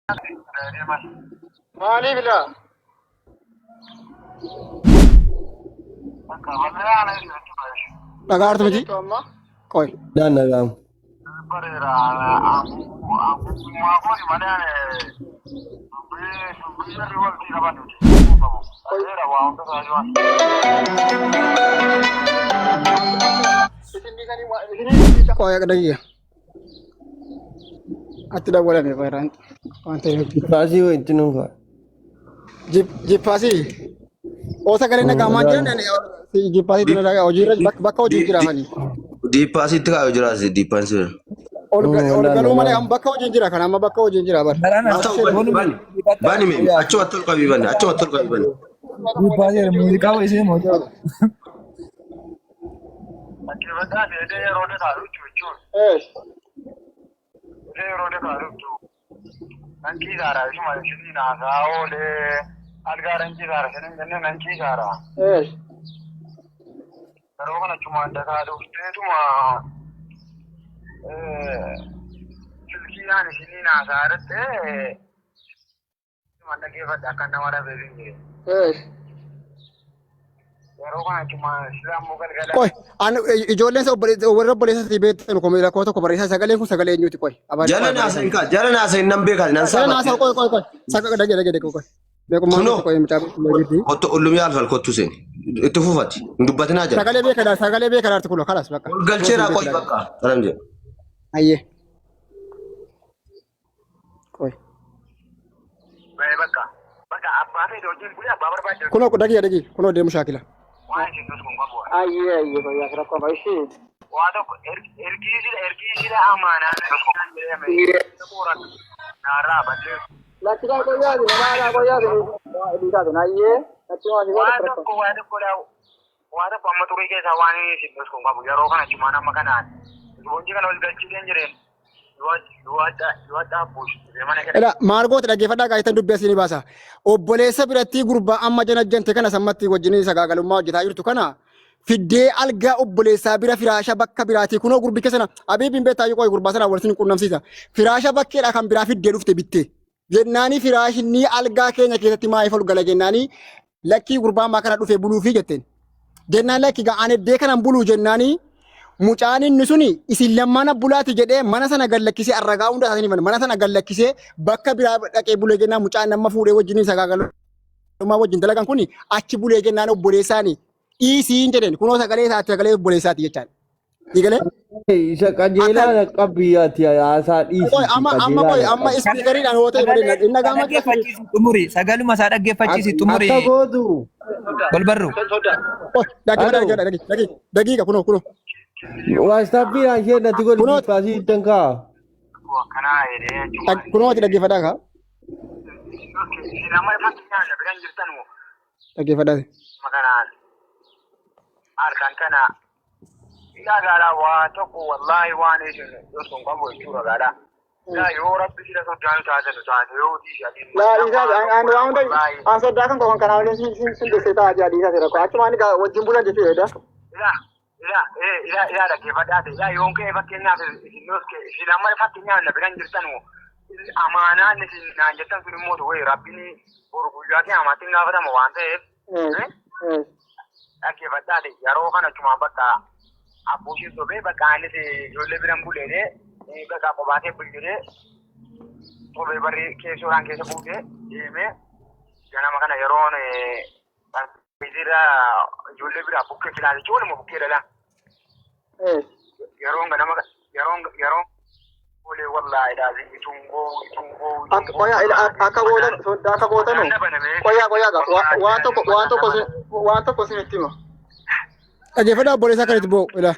Mali bila. Nagar tu ji. Koi. Dan nagam. Koi ada lagi ya. Tidak boleh nih Pak. Pasi wo itu nunggu. Jeep pasi. Oh sekarang nak aman je nih. Si jeep pasi tu nak ojira bakau ojira hani. Di pasi tu kau jelas di panser. Kalau mana am bakau ojira kan, am bakau ojira bar. Bani me, acu atul kau bani, acu atul kau bani. Di pasi musik kau isi mau. Rode karu tu. Nanti zara, cuma sini naga oleh algaran zara, sini nanti zara. Kalau mana cuma ada karu itu mah, silsilah sini naga ada cuma ada kebat akan nama ada begini. Koi, anu ijoolleen warra obboleessa beektu komii rakkoo tokko barreessaa sagaleen kun sagalee eenyuuti koi. Jala nasa hin nambe kan nan Jala nasa koi. Sagalee dage koi. Beekummaa Kuno. koi mucaa beektu. Otto ulumi alfal kottu sen. Itu fufati. Dubbatina jala. Sagalee beekadaarti kulo kalas bakka. Galcheera koi bakka. Salam je. Ayyee. Koi. Bakka abbaa fi dojin guyyaa abbaa barbaadu. Kuno dagi kuno deemu shaakila. Waan isin dus kun qabu. Ayyee koi yaa rakkoo baay'ee. Waa tokko ergiisila amaanaa kan jedhame. Naarraa baddee. Lakkii koi yaadu ayyee. Waa tokko amma turii keessaa waan isin dus kun qabu yeroo kana cimaan amma kanaan. Boonji kana ol galchiiteen jireen. Eda maargoota dhaggeeffadhaa gaayita dubbii asii ni baasa. Obboleessa biratti gurbaa amma janajjante kana sammatti wajjin sagaagalummaa hojjetaa jirtu kana fiddee algaa obboleessaa bira firaasha bakka biraati kunoo gurbi keessana abiibiin beektaa yoo gurbaa sana waliin qunnamsiisa. Firaasha bakkeedha kan biraa fiddee dhufte bitte. Jennaani firaashinni algaa keenya keessatti maayif ol gala jennaani lakkii gurbaa ammaa kana dhufee buluufi jetteen. Jennaan lakkii ga'aan eddee kanan buluu jennaani mucaan inni suni isin lammaana bulaati jedhee mana sana gallakkisee arragaa hunda isaanii mana sana gallakkisee bakka biraa dhaqee bulee jennaan mucaan nama fuudhee wajjin sagaagalummaa wajjin dalagan kuni achi bulee jennaan obboleessaani dhiisiin jedheen kunoo sagalee obboleessaati jechaan. Digalee? Isa qajeelaa qabbiyaati haasaa dhiisi. Amma ispiikariidhaan yoo ta'e bareedina inni gaama dhaggeeffachiisi xumuri sagaluma isaa dhaggeeffachiisi xumuri. Akka gootu. Golbarru. Daqiiqa kunoo. Waastaappiin ishee natti godhi paasii dankaa. Kanaa jedhee. Kunoo ati dhaggeeffadhaa kaa? Nama ifatti nyaanna biraan jirtan moo? Dhaggeeffadhaa. Makanaan harkaan kana yaa gaadhaa waa tokko wallaahi waan isin sun qabu jechuudha gaadhaa. Yaa yoo rabbi sila soddaan taate yoo diisanii. An soddaa kan qaban kanaa waliin sin desee ta'a jaadii isaa rakko achumaan wajjin bulan jechuudha. Ila dhaggeeffadhaate yaa yoon ka'e fakkeenyaaf isin amma fakkeenyaaf na biraan jirtan moo amaanaan isin naan jettan sun immoo ta'u rabbiin boru guyyaa kee amaatiin gaafatama waan ta'eef dhaggeeffadhaate yeroo kana cumaan bakka abbuushiin sobee bakka anis ijoollee biraan buleedee bakka qobaatee bulchidee sobee barri keessoodhaan keessa buutee deemee ganama kana yeroon Bizira ijoollee biraa bukkee filaate ijoollee bukkee dhala. Yeroon olee wallaahi dhaabee itungoo. Akka gootan waan tokko sinitti hima. Dhaggeeffadhaa obboleessaa kan itti bo'u ila.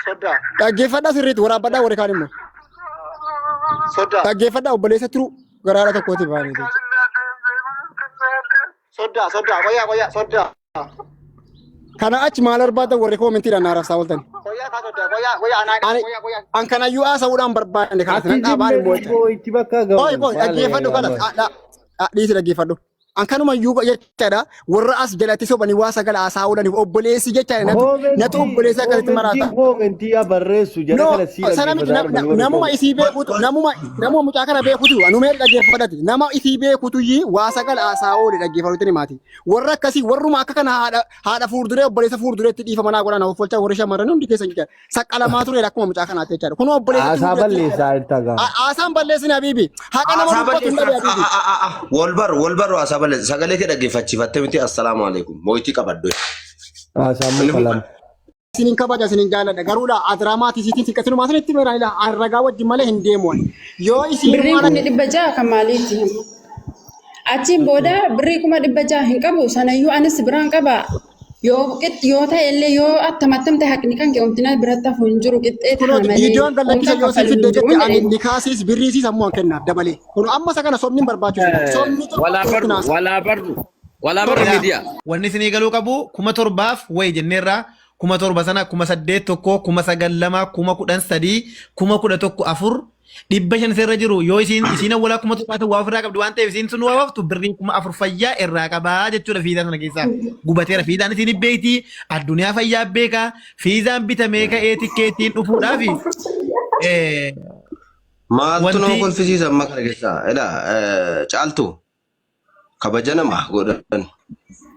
Soddaa. Dhaggeeffadhaa sirriitti waraabadhaa warri kaan immoo. Dhaggeeffadhaa obboleessa turu garaara tokkooti baanee. Soddaa. Kana achi maal barbaaddan warri koomentiidhaan naarabsaa ooltan. An kanayyuu haasa'uudhaan barbaadne kanas nan dhaabaan immoo. Itti bakka gahu. Dhaggeeffadhu kanas. Dhiisi dhaggeeffadhu. Ankanuma iyyuu jechaadha warra as jalatti sobanii waa sagal haasaa oolaniif obboleessi jechaadha natu obboleessa akkasitti maraata. Koomentii barreessu jala kana siidha. Sana miti namuma isii beekutu namuma mucaa kana beekutu anumee dhaggeeffadhati nama isii beekutu waa sagal haasaa oole dhaggeeffatu maati. Warra akkasii warruma akka kana haadha fuulduree obboleessa fuuldureetti dhiifa manaa godhana of folchaa warri shamarran hundi keessa jechaadha. Saqqalamaa ture akkuma mucaa kanaatti jechaadha. Kun obboleessa. Haasaa balleessaa ittagaa. Haasaan balleessin habiibi. Haqa nama dubbatu hin dhabe habiibi. Walbar haasaa balleessa sagalee kee dhaggeeffachiifattee miti assalaamu alaikum mootii qabaddu. Haasaa mukalam. Sinin kabaja sinin jaalladha garuudha adraamaati isiitiin siqqatinu maasinitti meera ila arragaa wajjin malee hin deemuun yoo isiin birrii kuma 600 kan maaliiti achiin booda birrii kuma 600 hin qabu sanayyuu anis biraan qaba yoo ta'e illee yoo attamattamte haqni kan keewwamtina biratti hafu hin jiru qixxeetti malee viidiyoon gallakkisa yoo si fidde jetti ani nikaasis birriisis ammoo kennaaf dabalee kun amma isa kana sobni barbaachisu sobni walaa barru miidiyaa wanni isinii galuu qabu 7,000 wayi jenneerraa 7,000 sana 8,100 9,200 10,13 10,11 500 irra jiru yoo isiin awwalaa 7,000 waa ofirraa qabdu waan ta'eef isiin sun waa waftu birrii 4,000 fayyaa irraa qabaa jechuudha fiizaa sana keessaa gubateera fiizaan isiin beekti addunyaa fayyaa beeka fiizaan bitamee ka'ee tikkeettiin dhufuudhaaf maaltu nama kolfisiisa amma kana keessaa caaltu kabaja nama godhan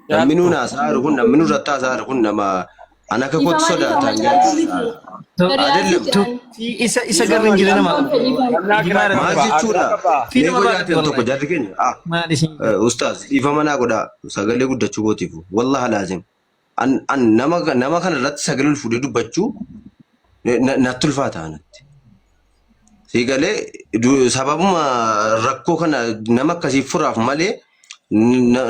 namni nuun haasa'aaru kun namni nuun irratti haasa'aaru kun nama ana akka kootu sodaatan isa garri hin jirre nama maal jechuudha meeqoo jaateen tokko jarri keenya ustaaz dhiifa manaa godhaa sagalee guddachuu kootiif wallaha laazim nama kana irratti sagalee fuudhee dubbachuu natti ulfaata natti siigalee sababuma rakkoo kana nama akkasiif furaaf malee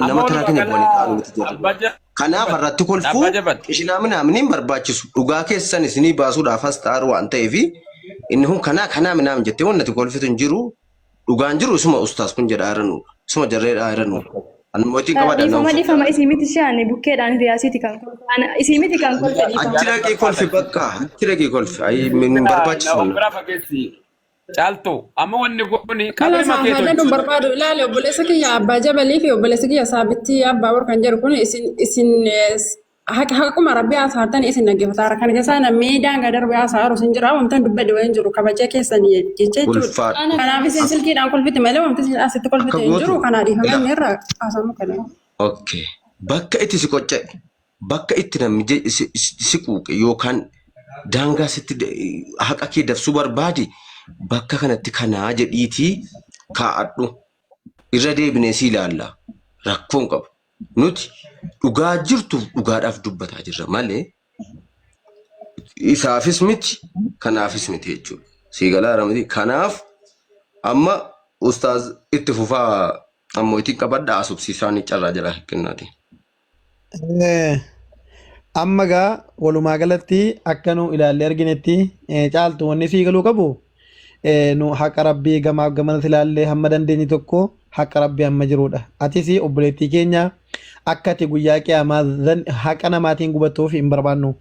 nama kanaa keenya waliin ta'an kanaaf irratti kolfuu ishinaamnaamniin barbaachisu dhugaa keessan isinii baasuudhaaf as ta'aru waan ta'eef inni kun kanaa minaam jettee waan natti kolfitu hin jiru dhugaan jiru isuma ustaas kun jedhaa jiranu isuma jarreedhaa jiranu mootiin qabaadha nama dhiifama isii miti shaane bukkeedhaan riyaasiiti kan kolfan isii miti kan kolfan achi dhaqee kolfi bakka achi dhaqee kolfi ayi min barbaachisu caaltu amma wanni kun kala saafadha barbaadu ilaali obboleessa kiyya abbaa jabalii fi obboleessa kiyya saabitti abbaa bor kan jedhu kun isin haquma rabbii haasa'atan isin dhaggeeffataara kan keessaa namni daangaa darbee haasa'aru sin jira wantan dubbadde wayin jiru kabajaa keessanii jecha jechuudha kanaaf isin silkiidhaan kolfite malee wanti isin asitti kolfite hin jiru kanaa dhiifamanii irraa haasamu kana. Okay bakka itti si qocca'e bakka itti namni si quuqe yookaan daangaa sitti haqa kee dabsuu barbaade bakka kanatti kanaa jedhiitii kaa'adhu irra deebinee si ilaalla rakkoon qabu nuti dhugaa jirtuuf dhugaadhaaf dubbataa jirra malee isaafis miti kanaafis miti jechuudha siigalaa ramati kanaaf amma ustaaz itti fufaa ammoo itti qabadha asubsiisaan carraa jira kennaati. Amma gaa walumaa galatti akka nu ilaallee arginetti caaltu wanni sii galuu qabu. Nu haqa rabbii gamaaf gamanatti ilaallee hamma dandeenye tokko haqa rabbii hamma jirudha. Atis obboleettii keenya akka ati guyyaa qiyaamaa haqa namaatiin gubattuuf hin barbaannu.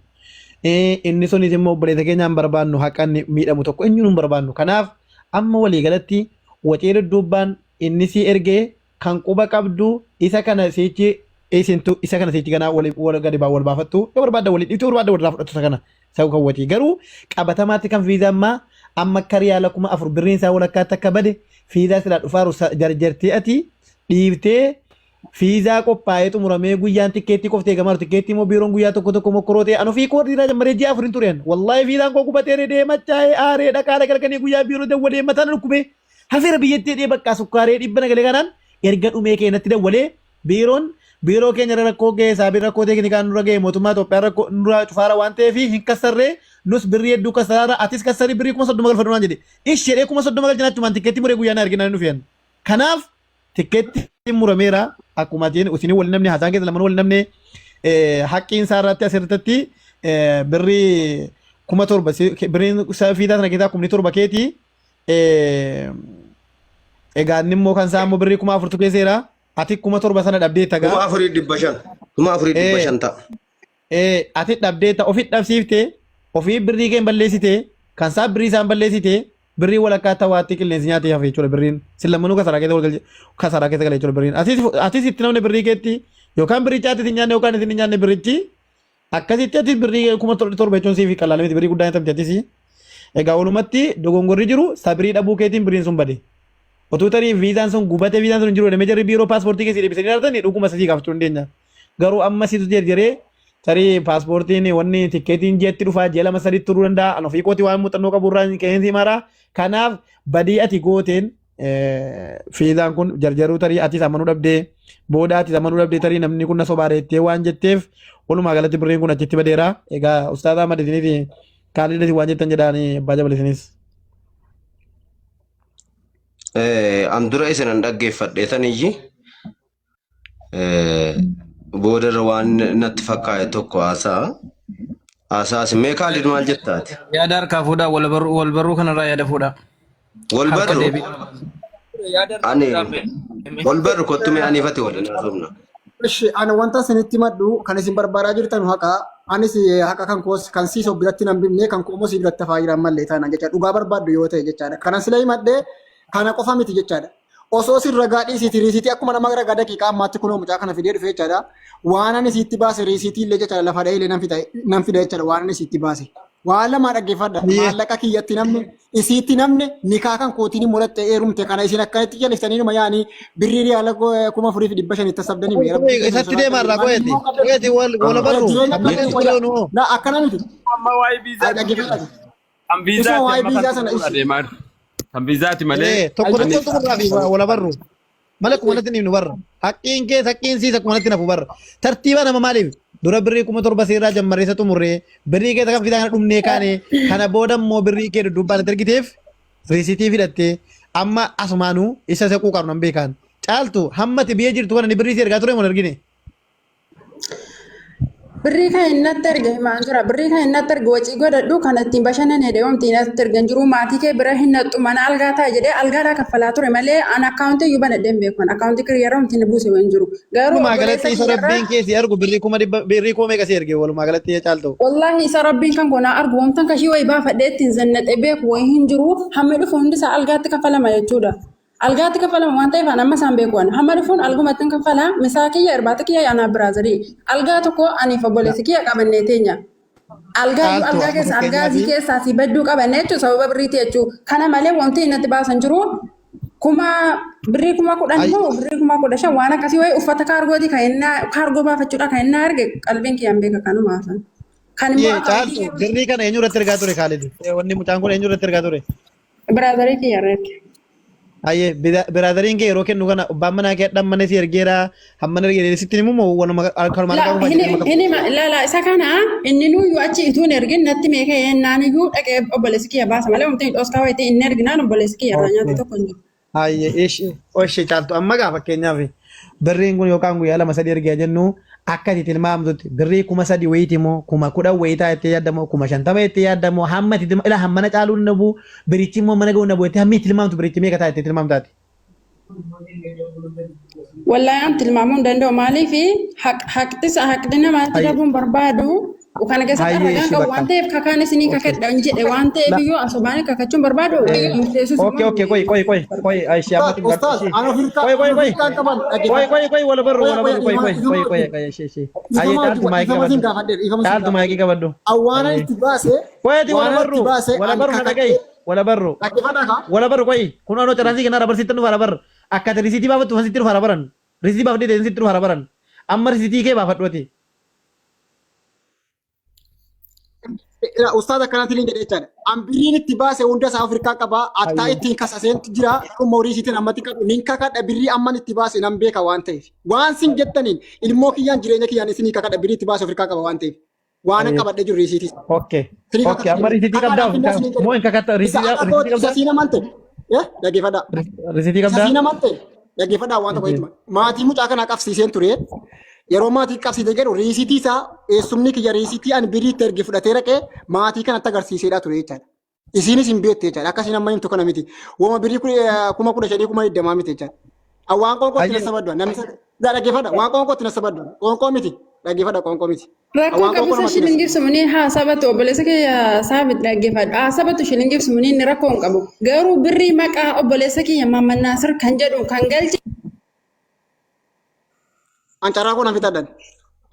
Inni sunis immoo obboleessa keenya hin barbaannu haqa miidhamu tokko eenyuun hin barbaannu. Kanaaf amma walii galatti wacee dudduubbaan inni si ergee kan quba qabdu isa kana siichi isa kana siichi ganaa wal gadi wal baafattu yoo barbaadda walii dhiituu barbaadda walirraa fudhattu isa kana isa kan wacii garuu qabatamaatti kan fiizaa amma kariyaa lakkuma 4 birriin isaa walakkaatti akka bade fiizaa silaa dhufaaru jarjartee ati dhiiftee fiizaa qophaa'ee xumuramee guyyaan tikkeettii qoftee gamaru tikkeettii immoo biiroon guyyaa tokko mokkorootee anu fi koodii irraa jammaree ji'a 4 tureen wallaahi fiizaan koo gubatee deemachaa'ee aaree dhaqaa galganii guyyaa biiroo dawwalee mataan dhukkubee hafeera biyyattii dhee bakka sukkaaree dhibba nagalee kanaan erga dhumee keenyatti dawwalee biiroo keenya rakkoo ga'ee saabii rakkoo teeknikaan nurra ga'ee mootummaa Itoophiyaa rakkoo nurraa cufaara waan ta'eef hin kassarree nus birrii hedduu kassaraara atis kassarii birrii 30 galfadhu waan jedhe ishee 30 galchinachumaan tikkeetti muree guyyaan arginaan nufiyan kanaaf tikkeetti murameera akkuma tiin isin wal namni haasaan keessa lamaan wal namni haqqiin isaa irratti asirratti birrii 7,000 birriin fiidaa sana keessaa 7,000 keetii egaa inni immoo kan isaa immoo birrii 4,000 keesseera ati 7,000 sana dhabdeetta gaa 4,500 ta'a. Ati dhabdeetta ofit dhabsiiftee ofii birrii keen balleessite kan isaa birrii isaan balleessite birrii walakkaa tawaatti qilleensi nyaatee hafe jechuudha birriin sillammanuu kasaraa keessa gala jechuudha birriin atis itti namni birrii keetti yookaan birrii caatti isin nyaanne yookaan isin nyaanne birrichi akkasitti atis birrii 1700 jechuun siif qalaa miti birrii guddaa hin taphate atis egaa walumatti dogongorri jiru sabrii dhabuu keetiin birriin sun bade otuu tarii viizaan sun gubatee viizaan sun jiru deemee jarri biiroo paaspoortii keessi deebisanii argatanii dhuguma sasii gaafachuu hin deenya garuu amma situ jarjaree tarii paaspoortiin wanni tikkeetiin jeetti dhufaa jee lama sadiitti turuu danda'a an ofii kooti waan muuxannoo qabu irraa qeensi mara kanaaf badii ati gooteen viizaan kun jarjaruu tarii atis amanuu dhabdee booda atis amanuu dhabdee tarii namni kun na sobaareettee waan jetteef walumaa galatti birriin kun achitti badeera egaa ustaazaa madisiniif kaalidati waan jettan jedhaanii abbaa jabalisinis. An dura isinan dhaggeeffadheetaniyyi boodarra waan natti fakkaate tokko haasaas mee Kaalid maal jettaati? Yaada harkaa fuudhaa wal barruu kanarraa yaada fuudhaa. Wal barru? Ani wal barru kottumee aniifati waliin haasofna. Ishi ana wanta isinitti maddu kan isin barbaadaa jirtan haqa anis haqa kan koos kan siisoo biratti nan bifne kan koomos biratti fa'aa jiran mallee taana jecha dhugaa barbaaddu yoo ta'e jechaadha. Kanan silee maddee kana qofa miti jechaadha. Osoo sin ragaa dhiisiiti riisitii akkuma nama ragaa daqiiqaa ammaatti kunoo mucaa kana fidee dhufe jechaadha. Waan ani sitti baase riisitii illee jechaadha lafa dha'ee nan fida jechaadha waan ani sitti baase. Waan lama dhaggeeffadha maallaqa kiyyatti namni isiitti namni nikaa kan kootiin muratte eerumte kana isin akkanitti jallisanii numa yaanii birrii riyaala 4,500 itti sabdanii meera. Isatti deemarraa qo'eeti wala barru. Na akkana miti. Amma waa'ee biizaa dhaggeeffadha. Kan biizaa sana adeemaa jiru. Kan biizaati malee. Tokko tokko fi wala barru. Malee kuma natti nu barra. Haqqiin kee haqqiin siis akkuma natti nafu barra. Tartiiba nama maaliif? Dura birrii 7,000 seerraa jammaree isa xumurree birrii kee takka fidaa kana dhumnee kaane kana booda immoo birrii kee duddubbaan itti argiteef riisitii fidhattee amma asumaanuu isa sequu qabu nan beekan. Caaltu hammati biyya jirtu kana ni birrii si ergaa ture mun argine. Birrii kan innatti erge himaan jira. Birrii kan innatti erge wacii godhadhu kan ittiin bashannanee deemamti innatti ergan jiru maatii kee bira hin nattu mana algaa ta'a jedhee algaadhaa kaffalaa ture malee an akkaawuntii iyyuu banadhee hin beeku. Akkaawuntii kiriyeeramti buuse waan jiru. Garuu walumaa galatti isa rabbiin keessi argu birrii kuma meeqa si erge walumaa galatti caaltu. Wallaahi isa rabbiin kan goonaa argu wamtan kashii wayii baafadhee ittiin zannadhee beeku wayii hin jiru hammi dhufu hundi isaa algaatti kaffalama jechuudha. Algaatti kafalama waan ta'eef an amma isaan beekuun hamma dhufuun algumatti hin kaffala misaa kiyya irbaata kiyya anaa biraazarii algaa tokko aniif obboleessi kiyya qabannee teenya algaa keessa algaazii keessaa si badduu qabannee jechuun sababa birriiti jechuun kana malee wanti innatti baasan jiru birrii 10,000 moo birrii 15,000 waan akkasii wayii uffata kaargooti kan inni kaargoo baafachuudha kan inni arge qalbiin kiyyaan beeka kanuma haasan. Kan immoo birrii kana eenyu irratti ergaa ture Kaalid? Wanni mucaan kun eenyu irratti ergaa ture? Biraazarii kiyya irratti. Aye, biradariin kee yeroo kennu kana abbaan manaa kee dhammanee si ergeera hammana ergeera sitti himu moo wanuma kalmaa qabu la isa kana inni nuyyuu achi ituun ergin natti meekee yennaan iyyuu dhaqee obboleessi kiyya baasa malee wanti dhooskaa wayitii inni erginaan obboleessi kiyya irraa nyaate tokko hin jiru. Aye, ishee caaltu amma gaa fakkeenyaaf birriin kun yookaan guyyaa 2-3 ergee jennu akka itti tilmaamtutti birrii 3,000 wayitii moo 10,000 wayitaa itti yaadamoo 50 itti yaadamoo hamma itti ila hammana caaluun nabu birichi immoo mana ga'uun nabu itti hammi tilmaamtu birichi meeqa ta'a itti tilmaamtaati. Wallahi an tilmaamuu hin danda'u maaliif haqni namaatti dhabuun barbaadu kan keessatti argaan qabu waan ta'eef kakaan isinii kakadha hin jedhe waan ta'eef iyyuu asobaanii kakachuun barbaadu murteessuus. Okay, koi Aisha amatti Ustaz ana firqa koi wala barru koi Aisha. Aye caaltu maayikii qabaddu. Awwaana itti baase Koyati wala barru koi kun ano caransi kana rabarsitan nu fara bar akka risiti baafatu fasitti nu fara baran risiti baafatu densitti nu fara baran amma risiti kee baafadhuati. Ustaz akkanatti illee jedhee jechaadha. Ambiriin itti baase hunda isaa Afrikaa qaba. Attaa ittiin kasaseen jira. Moorii isiitiin ammatti qabu. Nin kakadha birrii amman itti baase nan beeka waan ta'eef. Waan sin jettaniin ilmoo kiyyaan jireenya kiyyaan isinii kakadha birrii itti baase Afrikaa qaba waan ta'eef. Waan qabadhe jiru isiitis. Okay, amma risiti qabdaa. Moo hin kakadha risiti qabdaa. Sasiina malte. Dhaggeeffadhaa. Risiti qabdaa. Sasiina malte. Dhaggeeffadhaa waan tokko jechuudha. Maatii mucaa kanaa qabsiiseen ture. Yeroo maatii qabsiisee jedhu riisitii isaa eessumni kiyya riisitii ani biriitti erge fudhatee raqee maatii kanatti agarsiiseedha ture jechaadha. Isiinis hin beekte jechaadha. Akkasiin amma himtu kana miti. Wooma birii 15,000 20,000 miti jechaadha. Waan qoonqootti na sabaddu. Namni dhaggeeffadha. Waan qoonqootti na sabaddu. Qoonqoo miti. dhaggeeffadha qoonqoo miti. Rakkoo qabu shilin gibsumni haa sabatu obboleessa kiyya saabit dhaggeeffadha. Haa sabatu shilin gibsumni inni rakkoo hin qabu. Garuu birrii maqaa obboleessa kiyya Maamman Naasir kan jedhu kan galche. Ancarraa kun fitadhan.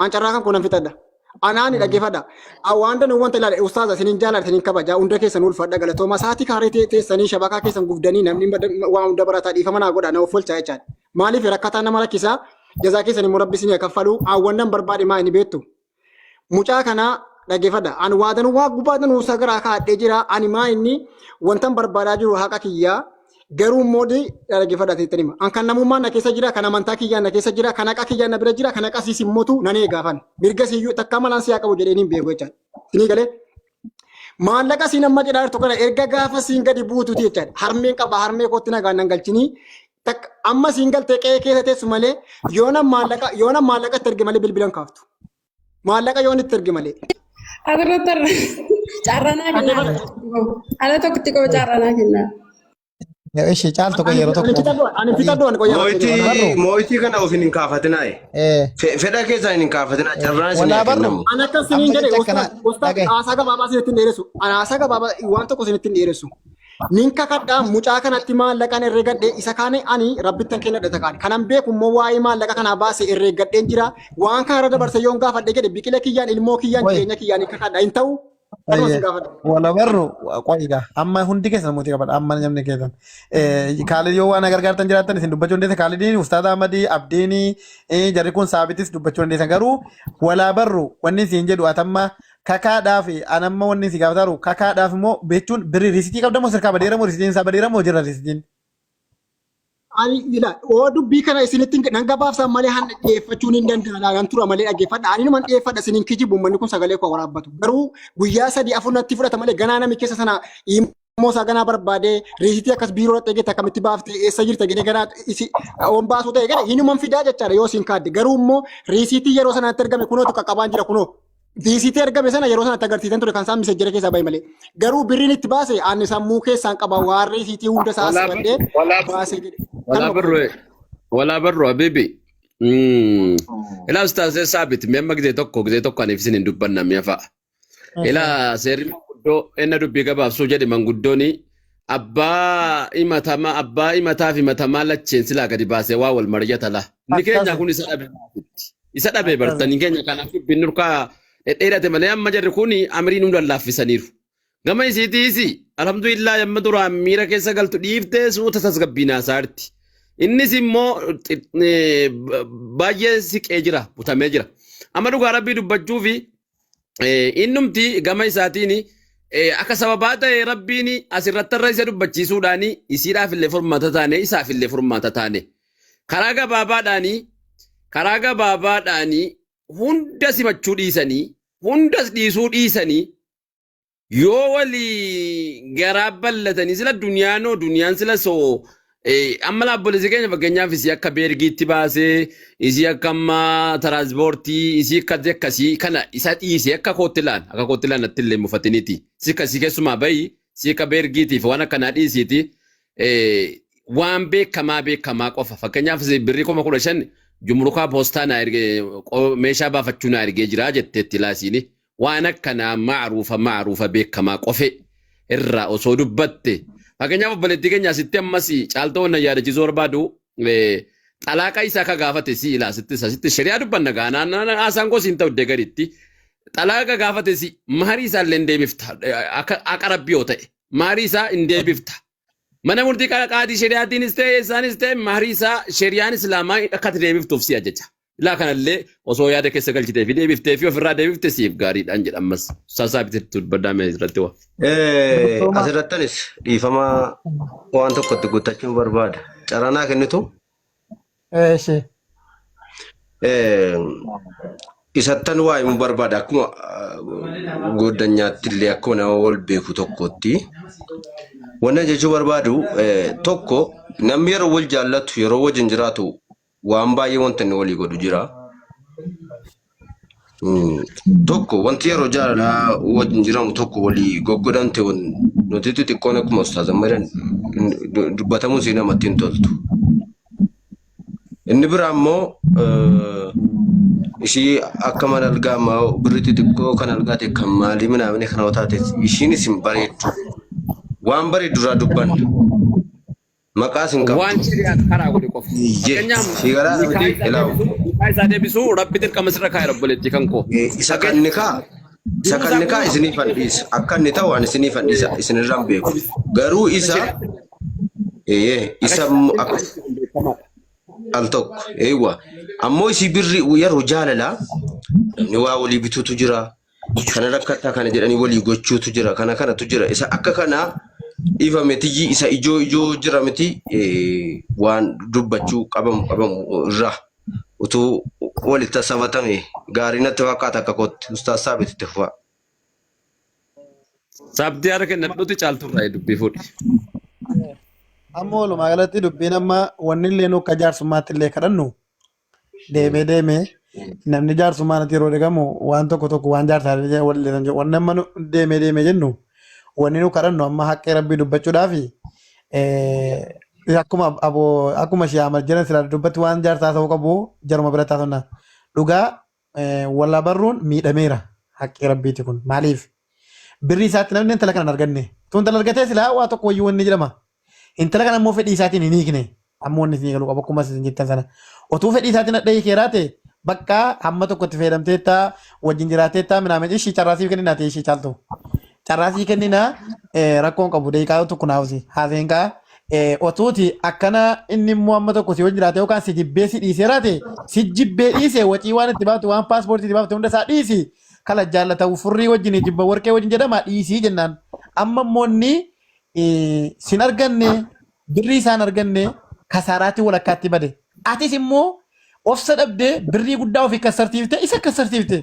Ancarraa kan kun fitadha. Anaani dhaggeeffadha. Awwaanda nu wanta ilaale ustaaza sinin jaalala sinin kabaja hunda keessan ulfadha galatooma saati kaaree teessanii shabakaa keessan gufdanii namni waan hunda barataa dhiifama naa godha na offolchaa jechaadha. Maaliif rakkataa nama rakkisaa jazaa keessan immoo rabbi isin kaffalu awwaandan barbaade maa inni beektu. Mucaa kana dhaggeeffadha. Ani waadan waa gubaadan uwwisa garaa kaadhee jira. Ani maa inni wantan barbaadaa jiru haqa kiyyaa garuu moodi dhaggeeffadha teettanii hima. An kan namummaan na keessa jira, kan amantaa kiyyaan na keessa jira, kan haqa kiyyaan na bira jira, kan haqa siis mootu nan eegaafan. Mirga siyyuu takka malaan siyaa qabu jedhee hin beeku jechaadha. Sinii galee maallaqa siin amma jedhaa jirtu kana erga gaafa siin gadi buututi jechaadha. Harmeen qaba harmee kootti nagaan nan galchinii. Amma siin galtee qe'ee keessa teessu malee yoona maallaqa itti erge malee bilbilan kaaftu. Maallaqa yoon itti erge malee. Asirratti carranaa kennaa. Ala tokkotti qaba carranaa kennaa. Ishee caaltu kan yeroo tokko. Ani fitaddoon qoyyaa. Mootii kana of hin kaafatinaa. Fedha keessa hin kaafatinaa. Carraan isin kennamu. Ani akka siniin jedhe haasaa gabaabaa isinitti hin dheeressu. Ani haasaa gabaabaa waan tokko isinitti hin dheeressu. Ninka kadhaa mucaa kanatti maallaqaan herreegadhee isa kaane ani rabbittan kennadha takaani. Kanan beeku immoo waa'ee maallaqa kanaa baasee herreegadheen jira. Waan kana irra dabarse yoon gaafadhe jedhe biqila kiyyaan ilmoo kiyyaan jireenya kiyyaan akka kadhaa hin ta'u. Wala barru qo'iga amma hundi keessan mootii qabadha amma namni keessan kaalid yoo waan gargaartan jiraattan isin dubbachuu dandeessan kaalidiin ustaada Ahmadii Abdiinii jarri kun saabitis dubbachuu dandeessan garuu wala barru wanni isin jedhu atamma kakaadhaaf anamma wanni isin gaafataru kakaadhaaf immoo beechuun birri risitii qabdamoo sirkaa badeeramoo risitiin isaa badeeramoo jira risitiin. Ani ila oo dubbii kana isinitti nan gabaabsan malee han dhiyeeffachuun hin danda'ana nan tura malee dhaggeeffadha ani numan dhiyeeffadha isinin kijibu manni kun sagalee koo waraabbatu garuu guyyaa 3 4 natti fudhata malee ganaa nami keessa sana immoo isaa ganaa barbaade riisitii akkas biiroo dhaqee geetta akkamitti baafte eessa jirta jedhee ganaa on baasuu ta'e gara hinuman fidaa jechaadha yoo isin kaadde garuu immoo riisitii yeroo sanatti argame kunoo tokko qabaan jira kunoo riisitii argame sana yeroo sanatti agarsiisan ture kan isaan misejjira keessaa bahe malee garuu birriin itti baase ani sammuu keessaan qaba waan riisitii hunda isaa asfadhee baase jedhe. ولا برو حبيبي الى استاذ ثابت مما قد توكو ان يفسن دبنا ميفا الى سير غدو ان دبي غباب سو جدي من غدوني ابا ايمتا في متما لچين سلا غدي باسه واول مرجتا لا نيكينيا كوني سدابه برتن نيكينيا كان في بنوركا ايرات مليام مجر كوني امرين ندل لافسنير غما سيتيسي الحمد لله يمدرا ميرا كيسا قلت ديفته سو تسغبينا سارتي Innis immoo baay'ee siqee jira butamee jira. Amma dhugaa rabbii dubbachuu fi innumti gama isaatiin akka sababaa ta'e rabbiin asirratti irra isa dubbachiisuudhaan isiidhaaf illee furmaata taane isaaf illee furmaata taane. Karaa gabaabaadhaan hunda simachuu dhiisanii hundas dhiisuu dhiisanii yoo walii garaa bal'atanii sila duniyaan sila soo amma laabboleessi keenya fakkeenyaaf isii akka beergiitti baasee isii akka amma tiraaspoortii isii akka akkasii kana isa dhiisee akka koottilaan natti illee mufatiniiti isii akkasii keessumaa bayi isii akka beergiitiif waan akkanaa dhiisiiti waan beekamaa qofa fakkeenyaaf birrii 15,000 jumrukaa poostaa na meeshaa baafachuu na ergee jira jetteetti laasiini waan akkanaa macruufa beekamaa qofe irraa osoo dubbatte. Fakkeenyaaf obboleettii keenya asitti ammas caaltoo wanna yaadachiisuu barbaadu xalaaqa isaa akka gaafate si ilaasitti shari'aa dubbanna gaanaan haasaan koo siin ta'u iddoo gaditti xalaaqa gaafate si maarii isaa illee hin deebifta akka rabbii yoo ta'e maarii isaa hin deebifta mana murtii qaadii shari'aatiinis ta'e isaanis ta'e maarii isaa shari'aan islaamaa akka deebiftuuf si ajaja. Ilaa kanallee osoo yaada keessa galchitee fi deebiftee fi ofirraa deebifte siif gaariidhaan jedhamas saasaa bitetti dubbaddaame irratti waa. Asirrattanis dhiifama waan tokkotti guuttachuun barbaada. Carranaa kennitu. Isattan waa himu barbaada akkuma goddanyaatti illee akkuma nama wal beeku tokkotti. Wannan jechuu barbaadu tokko namni yeroo wal jaallatu yeroo wajjin jiraatu waan baay'ee wanta inni walii godhu jira. Tokko wanti yeroo jaalalaa wajjin jiramu tokko walii goggodhamte nuti xixiqqoon akkuma ustaaza madan dubbatamuun si namatti hin toltu. Inni biraa immoo ishii akka mana algaa ammaa birritti xiqqoo kan algaate kan maalii minaamini kana wataate ishiinis hin bareeddu waan bareeddu irraa dubbanna maqaa sin qabu waan shiriyaa karaa godhe qofa shigaraa nuti ilaawu isaa deebisuu rabbi dirqama sirra kaa'e obboleettii kan koo isa kan nikaa isinii fadhiisa akka inni ta'u waan isinii fadhiisa isinirraan beeku garuu isa al tokko eeywa ammoo isii birri yeroo jaalalaa namni waa walii bituutu jira kana rakkataa kana jedhanii walii gochuutu jira kanatu jira isa akka kanaa ifa metiji isa ijoo jira miti waan dubbachuu qabamu irraa utuu walitti sabatame gaarii natti fakkaata akka kootti ustaas saabititti fufaa. Sabdii harka kennadhuuti caalturraa dubbii fuudhi. Ammoo walumaa galatti dubbiin amma wanni illee nu akka jaarsummaatti illee kadhannu deemee namni jaarsummaatti yeroo dhiqamu waan tokko waan jaarsaa wanni amma deemee jennu wanni nu kadhannu amma haqqee rabbii dubbachuudhaaf akkuma shiyaamal jiran sila dubbatti waan jaarsaa ta'uu qabu jaruma bira taasifna dhugaa walla barruun miidhameera haqqee rabbiiti kun maaliif birrii isaatti namni intala kana arganne tun intala argatee silaa waa tokko wayyuu wanni jedhama. Intala kana ammoo fedhii isaatiin hin hiikne ammoo inni galu qabu akkuma isin jettan sana otuu fedhii isaatiin adda hiikeeraate bakka hamma tokkotti fayyadamteetta wajjin jiraateetta minaamin ishii carraasii kennina ta'e ishii caaltu carraasii kennina rakkoon qabu deeqaa tokko naawusi haaseenkaa otuuti akkana inni immoo amma tokko si wajjin jiraate yookaan si jibbee si dhiiseeraate si jibbee dhiise wacii waan itti baafte waan paaspoortii itti baafte hunda isaa dhiisi kala jaallatamu furrii wajjin jibba warqee wajjin jedhama dhiisii jennaan amma immoo inni sin arganne birrii isaan arganne kasaaraatti walakkaatti bade atis immoo ofsa dhabdee birrii guddaa ofii kassartiifte isa kassartiifte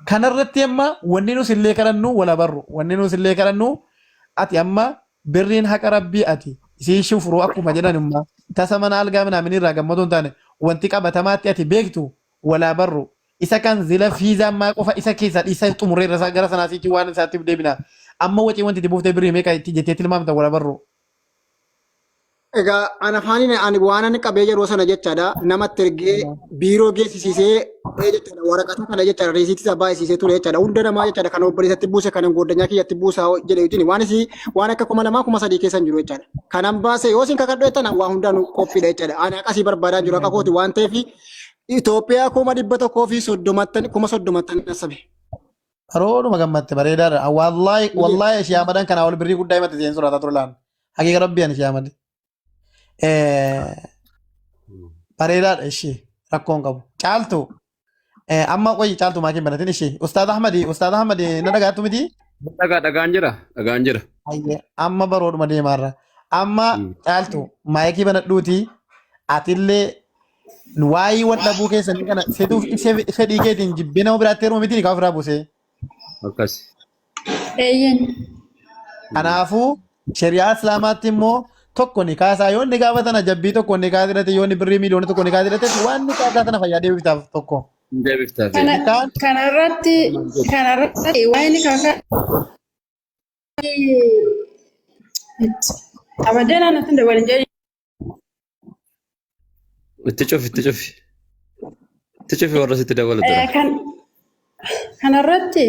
kanarratti amma wanni nus illee kadhannu wala barru wanni nus illee kadhannu ati amma birriin haqa rabbii ati isii shufuruu akkuma jedhan imma tasa mana algaa minaamin irraa gammaduu hin taane wanti qabatamaatti ati beektu wala barru isa kan zila fiizaa maa qofa isa keessa isa xumuree gara sanaasiitti waan isaatiif deebina amma wacii wanti buuftee birrii meeqa itti jettee tilmaamta wala barru. Egaa ana afaaniin ani waan ani qabee yeroo sana jechaadha namatti ergee biiroo geessisiisee jechaadha waraqata kana jechaadha riisiitti isaa baay'isiisee ture jechaadha hunda namaa jechaadha kan obboleessatti buuse kan goddanyaa kiyyatti buusaa jedhee wajjin waan akka 2,200 keessan jiru jechaadha kanan baase yoo isin kakadhu jettan waa hundaan qophiidha jechaadha ani akkasii barbaadaa jiru akka kooti waan ta'eef Itoophiyaa 130,000 nasabe. Rooduma gammatte bareedaadha wallahi ishee amadan kana ol birrii guddaa himate seen surataa ture laan haqiiqa rabbiyan ishee amade bareedaadha ishee rakkoon qabu caaltu amma qoyi caaltu maakiin banatin ishee ustaad ahmadi na dhagaattu miti dhagaan jira amma baroodhuma deemaarra amma caaltu maayikii banadhuuti atillee waayii wan dhabuu keessanii kana seetuuf fedhii keetiin jibbee nama biraatti heeruma miti kaa ofiraa buusee akkas kanaafuu shari'aa islaamaatti immoo tokko ni kaasaa yoo inni gaafatana jabbii tokko ni kaasirate yoo inni birrii miiliyoona tokko ni kaasirate waan ni kaasaa sana fayyaa deebiftaaf tokko. Kanarratti waan inni kaasaa abaddeen aanatti hin dabalin jedhee. Itti cufi warra sitti dabalatu. Kanarratti.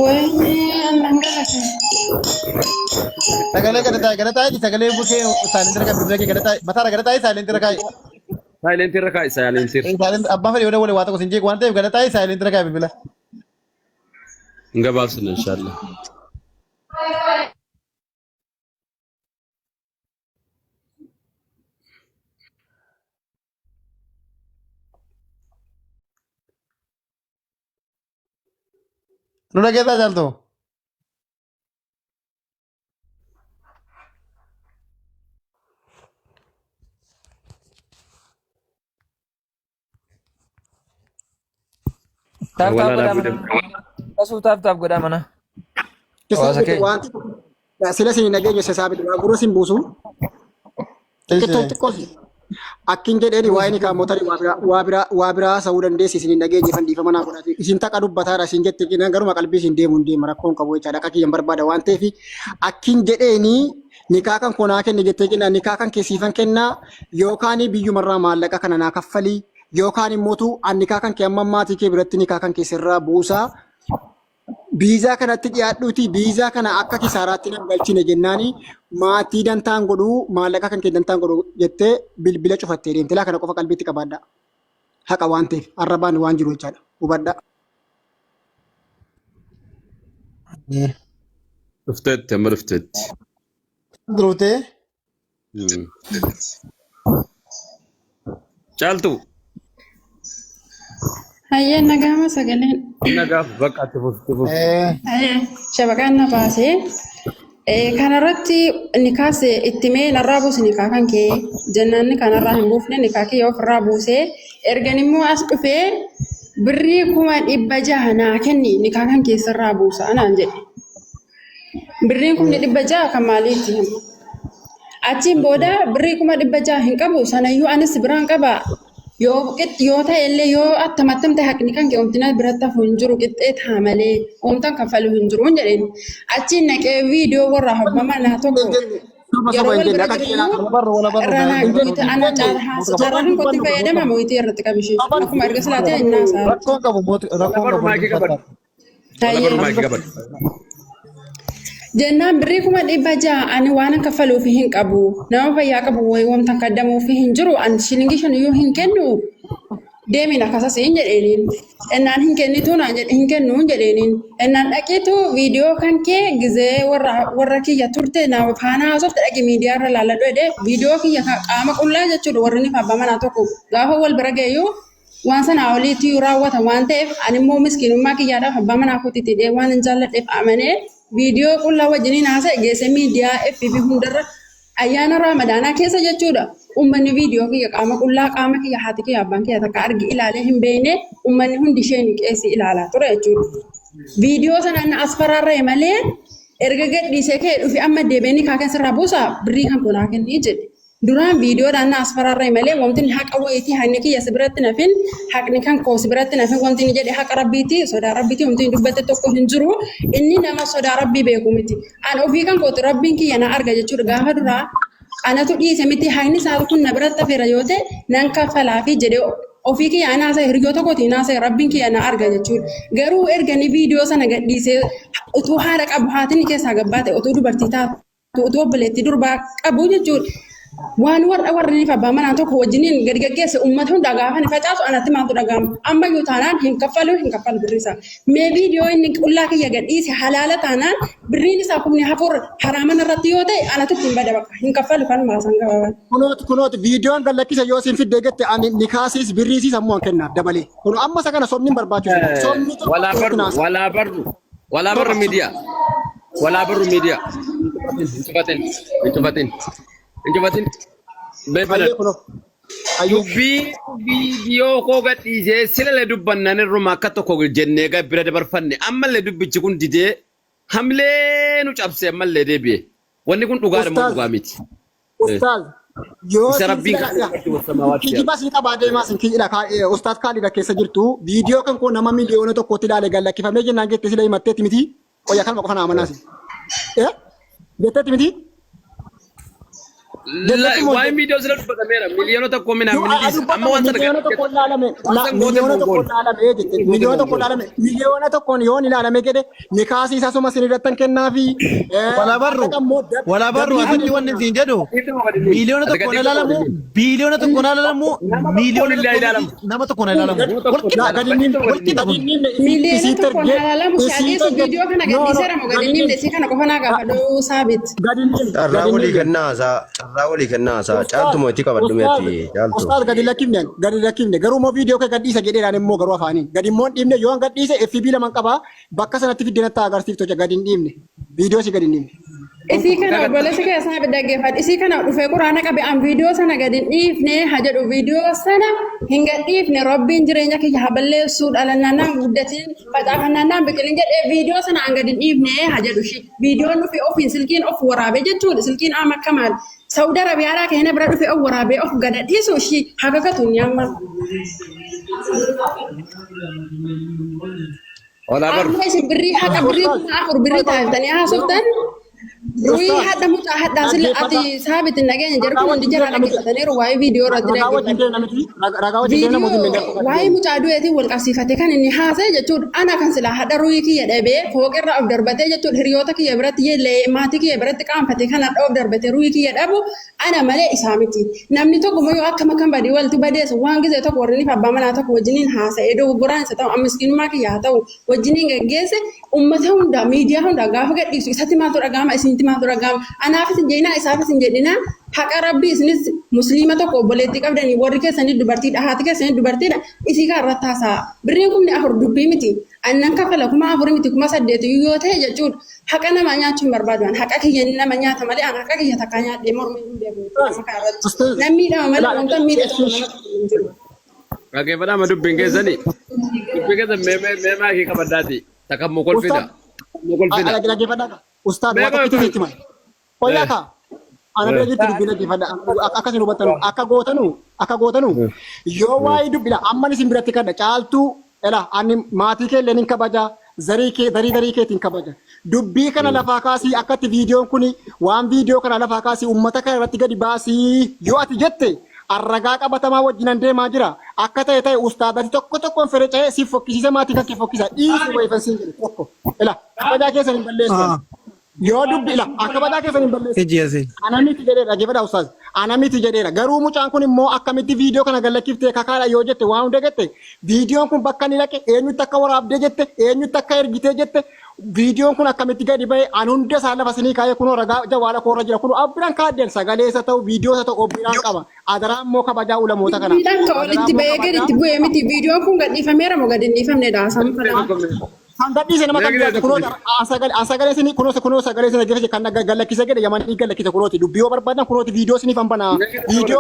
Wayne anangala. Sagalee gadataa sagalee bukee saalintira kan bibee gadataa mataa gadataa saalintira kai. Saalintira abbaan fedhi yoo wale waa tokko sin jeeq waan ta'eef gadataa saalintira kai bibila. Gabaabsina inshallah. Nu dhageessaa jaaltu. Taaf godhaa mana. Sila sin nageenya isa saabit gurra sin buusu. Xiqqoo akkin jedheeni waa'ee nikaa mootari waa biraa sa'uu dandeessi isin hin dhageenye fandiifama naa godhate isin taqa dubbataadha isin jette garuma qalbii isin deemu hin deema rakkoon qabu jechaadha akka kiyyan barbaada waan ta'eef akkin jedheeni nikaa kan konaa kenne jettee kenna nikaa kan keessiifan kennaa yookaan biyyumarraa maallaqa kana naa kaffalii yookaan immoo an nikaa kan kee amma maatii kee biratti nikaa kan keessirraa buusaa biizaa kanatti dhiyaadhuuti biizaa kana akka kisaaraatti nan galchine jennaani maatii dantaan godhu maallaqa kan kee dantaan godhu jettee bilbila cufattee deemte laa kana qofa qalbiitti qabaadha haqa waan ta'eef arrabaan waan jiru jechaadha hubadha. Dhufteetti amma dhufteetti. Durutee Caaltu. Hayyee nagaama sagaleen. Nagaaf bakka itti fufu. Shabakaan na baasee kanarratti nikaas itti mee narraa buusi nikaa kan kee jennaanni kanarraa hin buufne nikaa kee yoo ofirraa buusee ergan immoo as dhufee birrii 600 naa kenni nikaa kan keessarraa buusa anaan jedhe. Birriin 600 kan maaliiti? Achiin booda birrii 600 hin qabu sanayyuu anis biraan qaba. Yoo ta'e illee yoo attamattamte haqni kan kee omtina biratti hafu hin jiru qixxee taa malee omtan kaffalu hin jiru jedheen achiin naqee viidiyoo warra habbama naa tokko yeroo wal bira jiru ranaa goota ana caala jarraan kotti fayyadama mootii irratti qabishee akkuma erga silaatee innaa isaa rakkoon qabu. Jennaan birrii 600 ani waan kaffaluuf hin qabu nama fayyaa qabu wayi wamtan kaddamuuf hin jiru an shilingii 5 yoo hin kennu deemina kasas hin jedheeniin ennaan hin kennitu naan jedhe hin kennu jedheeniin ennaan dhaqiitu viidiyoo kan kee gizee warra kiyya turte na faana haasofte dhaqi miidiyaa irra laaladhu jedhee viidiyoo kiyya qaama qullaa jechuudha warri ni abbaa manaa tokko gaafa wal bira geeyyuu waan sana oliitii raawwata waan ta'eef ani immoo miskiinummaa kiyyaadhaaf abbaa manaa kutitti dhee waan hin jaalladheef amanee Video kulla wajjiniin haasa'e geesse miidiyaa FB hundarra ayyaana Ramadaanaa keessa jechuudha. Uummanni viidiyoo kiyya qaama qullaa qaama kiyya haati kiyya abbaan kiyya takka argi ilaalee hin beekne uummanni hundi isheen qeessi ilaalaa ture jechuudha. Viidiyoo sana as faraarree malee erga gadhiisee ka'e dhufi amma deebi'anii kaa keessarraa buusaa birrii kan kunaa kennii jedhe. Duraan viidiyoodhaan as faraarree malee wanti haqa wayitii hanni kiyya sibiratti nafin haqni kan koo sibiratti nafin wanti ni jedhe haqa rabbiiti sodaa rabbiiti wanti dubbate tokko hin jiru inni nama sodaa rabbii beeku miti an ofii kan kooti rabbiin kiyya na arga jechuudha gaafa duraa anatu dhiise miti haqni isaa kun na biratti hafeera yoo ta'e nan kaffalaa fi jedhe ofii kiyya anaasa hiriyoo tokkooti naasa rabbiin kiyya na arga jechuudha garuu ergani viidiyoo sana gadhiisee utuu haadha qabu haatiin keessaa gabbaate utuu dubartii taatu utuu obboleettii durbaa qabu jechuudha. Waan warri ni abbaa manaa tokko wajjiniin gadi gaggeesse uummata hundaa gaafa ni facaasu anatti maaltu dhaga'ama amma yoo taanaan hin kaffalu birrisaa mee viidiyoo inni qullaa kiyya gadhiise halaala taanaan birriin isaa kumni hafuur haraaman irratti yoo ta'e anatti ittiin bada bakka hin kaffalu kan maasan gabaabaan. Kunooti viidiyoon gallakkisa yoo isin fiddee gette ani nikaasiis birriisiis ammoo an kennaaf dabalee kun amma isa kana sobni barbaachisu walaa barru miidiyaa Injifatin beefana dubbii viidiyoo koo gadhiisee silalee dubbannan irruma akka tokko jennee bira dabarfanne ammallee dubbichi kun didee hamlee nu cabse ammallee deebi'e wanni kun dhugaa dhimma dhugaa miti. Ustaaz yoo kijiba sin qabaa deemaa sin kijidha ustaaz Kaalidha keessa jirtu viidiyoo kan koo nama miliyoona tokkotti ilaale gallakkifamee jennaan jettee sila himatteetti miti qoya kalma qofa naamanaasi jetteetti miti. Waa'ee viidiyoo sila dubbatameera miliyoona tokko mina miliis amma waan sana miliyoona tokkoon yoon ilaalame jedhe nikaasii isaa suma sin irrattan kennaafi walaa barru asatti wanni siin jedhu miliyoona tokkoon ilaalamu biliyoona tokkoon ilaalamu miliyoona nama tokkoon ilaalamu miliyoona tokkoon ilaalamu shaadiisu viidiyoo kana gadhiiseera moo gadinniimne si kana qofa naa gaafa dhoo saabit. Carraa walii kennaa isaa caaltuma itti qabadhumeeti caaltu. Ustaaz gadi lakkifne garuu moo viidiyoo kee gadhiisa jedheedhaan immoo garuu afaaniin gadi immoo hin dhiibne yoo gadhiise FB laman qabaa bakka sanatti fiddeen akka agarsiiftu gadi hin dhiibne viidiyoo si gadi hin dhiibne. Isii kana obboleessi keessaa dhaggeeffadhu isii kana dhufee quraana qabe an viidiyoo sana gadi hin dhiifne haa jedhu viidiyoo sana hin gadhiifne robbiin jireenya kiyya haa balleessuu dhalannaan guddatiin facaafannaan biqilin jedhee viidiyoo sana an gadi hin dhiifne haa jedhu viidiyoon nufi ofiin silkiin of waraabe jechuudha silkiin amma akka maal Saudi Arabia kayaknya berada di Arabi of gada dia so shi haka katunya ma. Wala bar. Aku sih beri haka beri aku beri tahu tanya sultan. Rui hada mutahad dasil ati sabit naganya jarku di jalan lagi tanya ruwai video rajin video wai mutadu ya wal kasifate kan ini hasa jacud ana kan sila hada rui ki ya debe foker of darbate jacud hiriota ki ya berat ye le mati ki ya berat kan fate kan of darbate rui ki ya dabu ana male isamiti namni to gumo yo akama kan badi wal tu bade so wangi ze to korni fa bamana to wajinin hasa edo buran sa to amiskin ma ki ya to wajinin ngese ummata hunda media hunda gafa gadi su sati ma to agama isinti ma to agama ana fa sinjena isafa sinjedina haqa rabbi isinis muslima to ko boleti qabdani warri kesani dubarti hati kesani dubarti isi ka ratasa birrin kumni afur dubbi miti annan kafala kuma afur miti kuma saddetu yote jachud haqa nama nyaachun barbadan haqa kiyyan nama nyaata male an haqa kiyya takanya de mormi inde bu nammi da male on tan mi de Kage pada madu bengke sani. Bengke sa mema ki kabadati. Takam mukol fida. Mukol fida. Lagi pada Ustaz wata kitu hitima. Oya ka. Ana bela gitu bila di pada aka sinu batanu aka gotanu yo wai du bila amma ni simbirati kada chaltu ela ani mati ke lenin kabaja zari ke tin kabaja dubbi kana lafa kasi akati video kuni wan video kana lafa kasi ummata kana rati gadi basi yo ati jette arraga qabatama wajjinan de majira akata etay ustadati tokko fere chae si fokkise mati ka ke fokkisa isi way fansin tokko ela kabaja ke sanin ballesu yo dubbi la akabada ke sanin ballesu anamiti jedera gefada ustaz anamiti jedera garu mucaan kun immoo akkamitti video kana gallakifte kakala yo jette waan degette video kun bakka ni lake eenyu takka waraabde jette eenyu takka ergite jette video kun akkamitti gadi bay anunde sala fasini kaye kuno raga jawala ko rajira kuno abran kaden sagale sa taw video sa taw obiran qaba adara mo kabaja ulamota kana bidan ka olitti baye gadi buye miti video kun gadi famera mo gadi ni famne da sam fala Sandadi sini makan dia kuno asagale sini kuno sagale sini gefe kan gallakise gede yamani gallakise kuno ti dubbiyo barbadan kuno ti video sini fampana video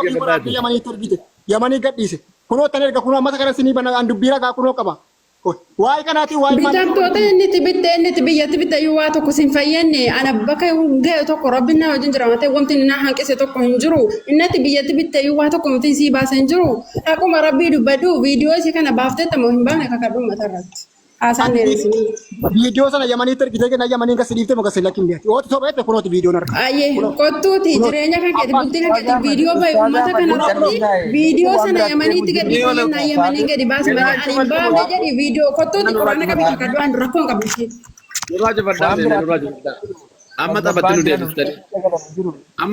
yamani turbite yamani gadise kuno taner ga kuno amata kana sini bana andubbira ga kuno qaba waay kanati waay bidan to te ni tibiyya tibita yuwa to kusin fayyane ana baka ge to ko rabbina wajin jira mate wamti na hankise to ko hinjuru inna tibiyya tibita yuwa to ko mti si ba sanjuru akuma rabbi dubadu video si kana bafte tamo himbane kakadu matarat asan dari sini video sana yamani tergite ke na yamani ka silifte mo ka silakin dia o to bete kuno ti video nar aye kotu ti jirenya kan ke bukti kan ke video bay ummata kan natti video sana yamani tiga di na yamani ke di bas mari ani ba jadi video kotu ti qur'an ka bi ka doan rakon ka bi Nuraja badda. Amma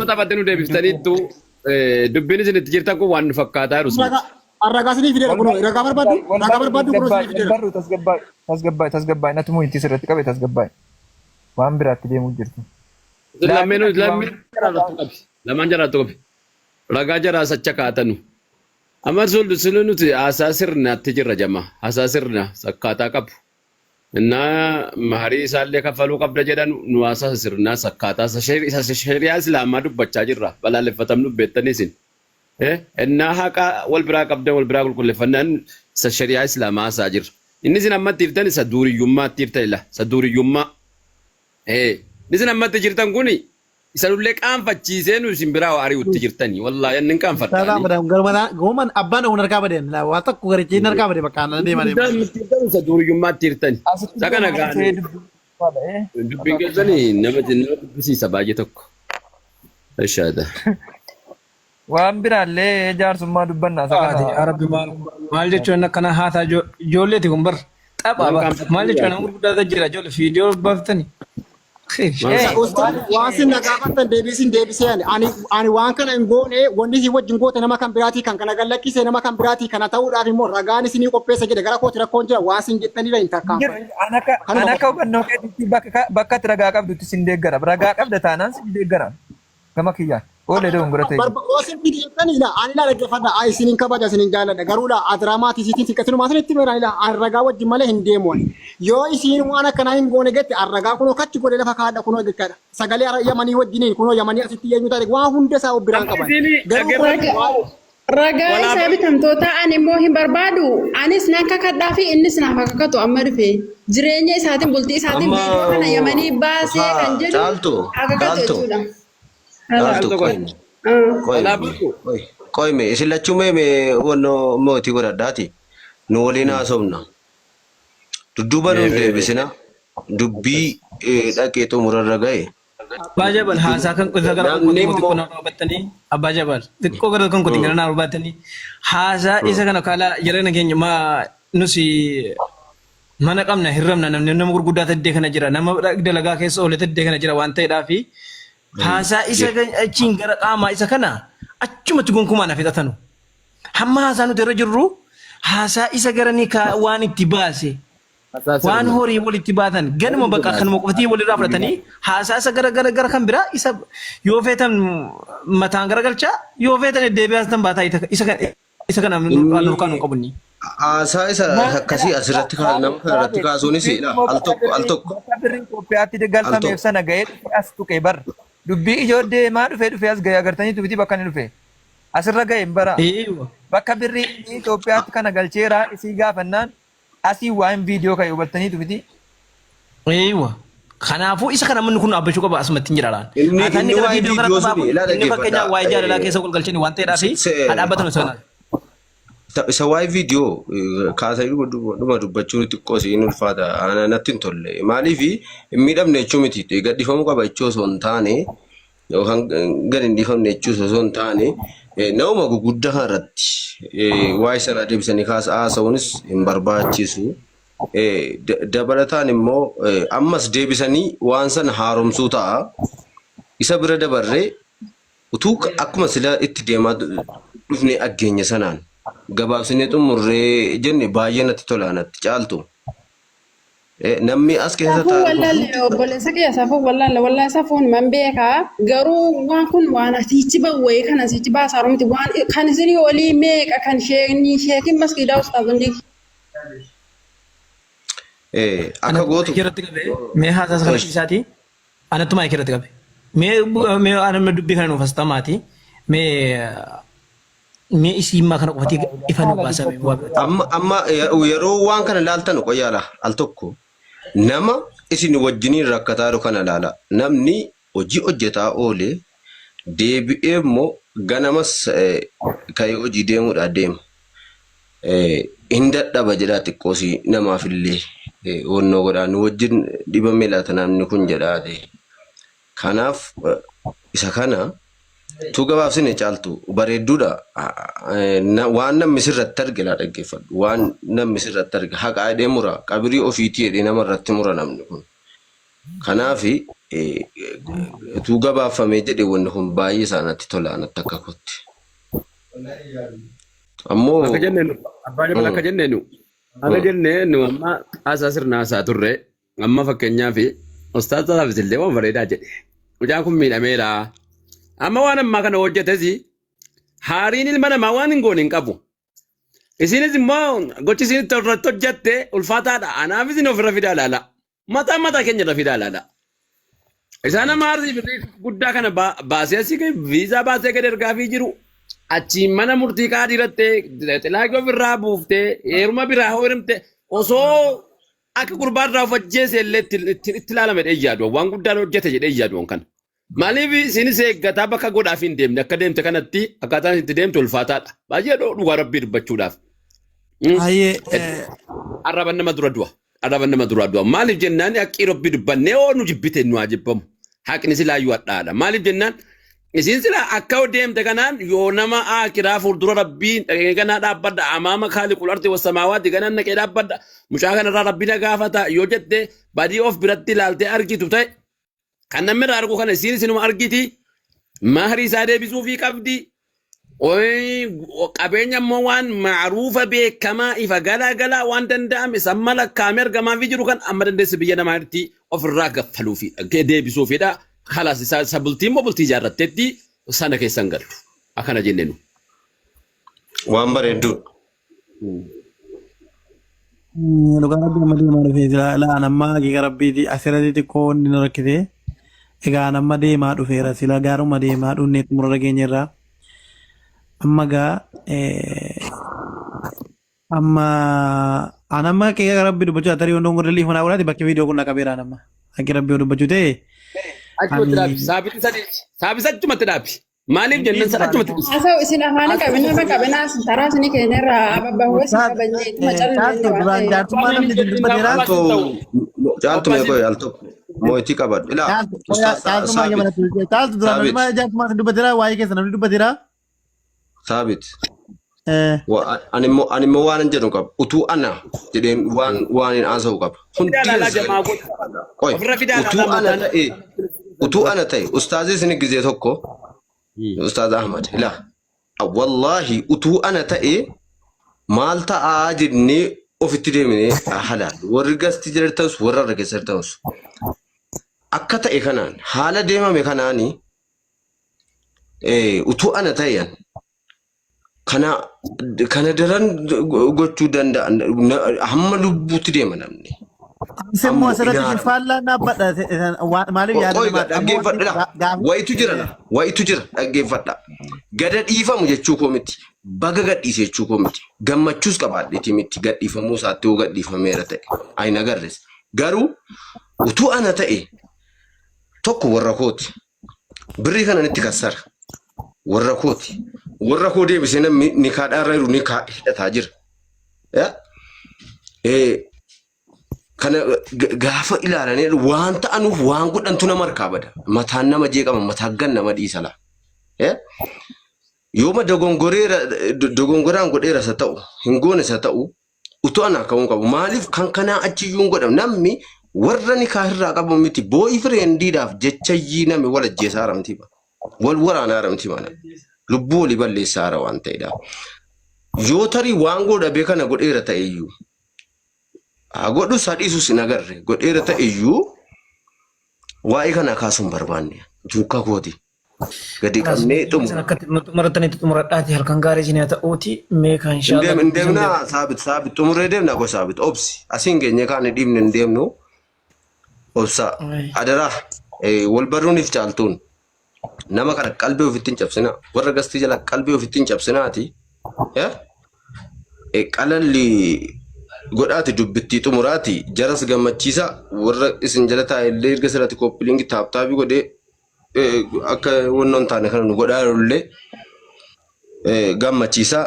tabatenu deebistani tu dubbini isin itti jirtan kun waan fakkaataa jiru. Arragasini video kuno raga barbadu kuno video tasgabbaay natumu itti sirratti qabe tasgabbaay waan biraatti deemuu jirtu lamaan jaraattu qabe ragaa jaraa sacha kaatanu amma sulu nuti haasaa sirnaatti jirra jama haasaa sirna sakkaataa qabu innaa maharii isaallee kaffaluu qabda jedhan nu haasaa sirnaa sakkaataa shari'aa islaamaa dubbachaa jirra balaaleffatamnu beettaniisin innaa haqa wal biraa qabda wal biraa qulqulleeffannaan shari'aa islaamaa haasaa jirra inni sin ammatti iftan isa duuriyyummaatti iftanila isa duuriyyummaa inni sin ammatti jirtan kuni isa lullee qaanfachiisee nu isin biraa ari'utti jirtanii wallaahi inni qaanfattanii goman abbaan on harkaa badeen waa tokko garichi harkaa badee bakka aannan deeman isa duuriyyummaatti jirtanii isa kana gaanii dubbiin keessanii nama dubbisiisa baay'ee tokko ishaadha. waan biraallee jaarsummaa dubbannaa sakaati arabbi maal jechuun akkana haataa ijoolleeti kun bar xaphaa maal jechuun nama gurguddaa jira ijoollee fiidiyoo baaftani. Waasin nagaafatan deebisee ani waan kana hin goone wanni si wajjin goote nama kan biraatii kan kana gallakkise nama kan biraatii kana ta'uudhaaf immoo ragaan isinii qopheessa jedhe gara kooti rakkoon jira waasin jettanii hin takkaan. Ana akka hubannoo keetitti bakka itti ragaa qabdutti sin deeggara ragaa qabda taanaan sin deeggara gama kiyyaan. Oleh dong berarti. Osin video kan ila anila lagi fada ai sinin kabaja sinin jala da garula adramati sitin tikatinu masne timera ila arraga wajji male hindemon yo isin wana kana hin gone gette arraga kuno kacci gode lafa kada kuno gekada sagale yamani wajji ni kuno yamani asitti yenyu tare wa hunde sa obiran kaban raga sabitam tota ani mo hin barbadu anis nan kakadda fi innis na fakakato amma rufe jirenya isatin bulti isatin video kana yamani base kan jedu Dalto. Koi me isilachume me wono moti godadati no wolina somna duduba no debisina dubbi dhaqee xumurarra gahe Abbaa Jabal haasaa kan kutaa gara kan kutii xiqqoo nama dhaabbatanii Abbaa Jabal xiqqoo gara kan kutii gara nama dhaabbatanii haasaa isa kana kaala jireenya keenya nusi mana qabna hirramna namni nama gurguddaa taddee kana jira nama dalagaa keessa oole taddee kana jira waan ta'eedhaafi haasaa isa achiin gara qaamaa isa kana achumatti gonkumaan hafixatanu hamma haasaa nuti irra jirru haasaa isa gara ni waan itti baase waan horii walitti baatan ganuma bakka kanuma qofatii walirraa fudhatanii haasaa isa gara kan biraa isa yoo feetan mataan garagalchaa yoo feetan deebi'aatan baataa isa kana nurkaan hin qabunni. Haasaa isa akkasii asirratti nama kanarratti kaasuunis al tokko. Bakka birrii Itoophiyaatti galfameef sana ga'ee as tuqee bar dubbii ijoollee maa dhufee as ga'ee agartanii tubiti bakka inni dhufe asirra ga'e hin bara. Bakka birrii Itoophiyaatti kana galcheera isii gaafannaan asii waan viidiyoo kan hubattanii tubiti. Kanaafuu isa kana namni kun dhaabbachuu qaba asumatti hin jiraadhaan. Inni waa'ee viidiyoo suni inni fakkeenyaaf waa'ee jaalalaa keessa golgalchanii waan ta'eedhaaf dhaabbatan sana. Isa waa'ee viidiyoo kaasanii dhuma dubbachuun xiqqoo siin ulfaata natti hin tolle maaliif hin miidhamne jechuu miti gadhiifamuu qaba jechuu osoo hin taane yookaan gad hin dhiifamne jechuu osoo hin taane nama guguddaa kanarratti waa'ee sana deebisanii haasa'uunis hin barbaachisu. Dabalataan immoo ammas deebisanii waan sana haaromsuu ta'a isa bira dabarree utuu akkuma sila itti deemaa dhufne aggeenya sanaan gabaabsinee xumurree jenne baay'ee natti tola natti caaltu. Namni as keessa taa'u. Wallaahi obboleessa kiyya saafuu wallaahi saafuun man beekaa garuu waan kun waan asiichi bawwee kan asiichi baasaa miti waan kan isin olii meeqa kan sheekin maskiidaa ustaazonni. Akka gootu. Mee haasaa sana isaatii anattuma irratti qabe. Mee anamna dubbii kana nuuf astamaati. Mee isiimmaa kana qofatii ifa nu baasame. Amma yeroo waan kana laaltan qoyyaala al tokko nama isin wajjiniin rakkataa jiru kana laala. Namni hojii hojjetaa oole deebi'ee immoo ganamas ka'ee hojii deemuudhaan deema. Hin dadhaba jedhaa xiqqoosii namaafillee wannoo godhaan wajjin dhibamee laata namni kun jedhaate. Kanaaf isa kana tu gabaabsine caaltu bareedduudha. Waan namni sirratti arge laa dhaggeeffadhu. Waan namni sirratti arge haqa adee mura qabirii ofiitii jedhee namarratti mura namni kun. Kanaaf tu gabaafamee jedhe wanni kun baay'ee isaanatti tola natti akka kotti. Ammoo akka jenneenu abbaa jabal akka jenneenu akka jenneenu amma haasaa sirna haasaa turre amma fakkeenyaaf ustaazaaf illee waan bareedaa jedhe mucaan kun miidhameera amma waan ammaa kana hojjetesi haariin ilma namaa waan hin goone hin qabu isinis immoo gochi isin irratti hojjette ulfaataadha anaaf isin ofirra fidaa laala mataa keenya irra fidaa laala isaan amma haarsii guddaa kana baasee asii viizaa baasee gad ergaafii jiru. Achi mana murtii qaadii irratti xilaaqii ofirraa buuftee heeruma biraa hoorimte osoo akka gurbaarraa of ajjeese illee itti ilaalame jedhee yaadu waan guddaan hojjete jedhee yaadu kan maaliif isinis eeggataa bakka godhaaf hin deemne akka deemte kanatti akkaataan itti deemte ulfaataadha baay'ee dhugaa rabbii dubbachuudhaaf. Arraban nama dura du'a maaliif jennaan haqqii rabbii dubbannee oo nu jibbite nu haa jibbamu haqni silaayyuu hadhaadha maaliif jennaan. Isin sila akka deemte kanaan yoo nama akiraa fuuldura rabbiin ganaa dhaabbadha amaama kaaliqul ardi wasamaawaati ganaan naqee dhaabbadha mucaa kanarraa rabbiin gaafata yoo jette badii of biratti ilaaltee argitu ta'e kan namni irraa argu kana isinuma argiti mahrii isaa deebisuufii qabdi qabeenya immoo waan macruufa beekamaa ifa galaa waan danda'ame samma lakkaa'ame argamaafii jiru kan amma dandeesse biyya namaatti ofirraa gaffaluufi deebisuufidha. Halas isa bultii immoo bultii ijaarratteetti sana keessan galtu akkana jenneenu. Waan bareedduu. Dhugaa rabbii amma deemaa dhufee jira namma haqiiqa rabbiiti asirratti xiqqoo wanni nu rakkite egaa namma deemaa dhufeera sila gaaruma deemaa dhufnee xumura keenya irraa amma gaa amma anamma haqiiqa rabbii dubbachuu tarii wantoon godha liif manaa godhaati bakki viidiyoo kun naqabeera namma haqiiqa rabbii dubbachuu ta'e. Achumatti dhaabi. Saabisa achumatti dhaabi. Maaliif jennaan achumatti dhufu. Asau isin afaan qabinaa taraa isin keenyarraa ababbaa si kabajneetu Caaltu duraan jaartummaa namni dubbateera. Caaltu meeqoo yaaltu mootii qabadhu. Caaltu duraan nama jaartummaa dubbateera waa'ee keessa namni dubbateera. Saabit. Ani immoo waan hin jedhu qaba. Utuu ana jedheen waan hin haasa'u qaba. Utuu ana ta'e ustaazii isin gizee tokko ustaaz Ahmad ila wallahi utuu ana ta'e maal ta'aa jennee ofitti deemnee halaal warri gasti jirtanus warra arga jirtanus akka ta'e kanaan haala deemame kanaani utuu ana ta'een kana daran gochuu danda'an hamma lubbuutti deema namni. Semmoo asirratti faallaa dhaabbadha maaliif yaadama wayitu jira dhaggeeffadha gada dhiifamu jechuu koo miti baga gadhiise jechuu koo miti gammachuus qabaadheeti miti gadhiifamuu isaatti hoo gadhiifameera ta'e ayin agarres garuu utuu ana ta'e tokko warra kooti birrii kanan itti kassara warra kooti warra koo deebisee namni ni kaadhaarra jiru ni hidhataa jira kana gaafa ilaalanii waan ta'anuuf waan godhantu nama harkaa bada mataan nama jeeqama mataggan nama dhiisala yooma dogongoraan godheera isa ta'u hin goone isa ta'u utuu ana ka'uun qabu maaliif kan kanaa achiyyuu hin godhamu namni warra ni kaahirraa qabu miti boo'i fireendiidhaaf jechayyii nami wal ajjeesaa haramtii wal waraanaa haramtii mana lubbuu walii balleessaa hara waan ta'edha yoo tarii waan godhabee kana godheera ta'eyyuu godhu sadhiisus hin agarre godheera ta'eyyuu waa'ee kana kaasuun barbaanne duukaa kooti gadi qabnee xumuratanii xumuradhaati halkan gaarii isin haa ta'uuti meeqa inshaalla hin deemnaa saabit xumuree deemnaa go saabit obsi asiin geenye kaan dhiibne hin deemnu obsa adaraa wal barruuniif caaltuun nama kana qalbii ofittiin cabsina warra gastii jala qalbii ofittiin cabsinaati qalalli godhaati dubbittii xumuraati jaras gammachiisa warra isin jala taa'ellee erga sirratti koppiliingi taaptaabii godhee akka wannoon taane kana nu godhaarullee gammachiisa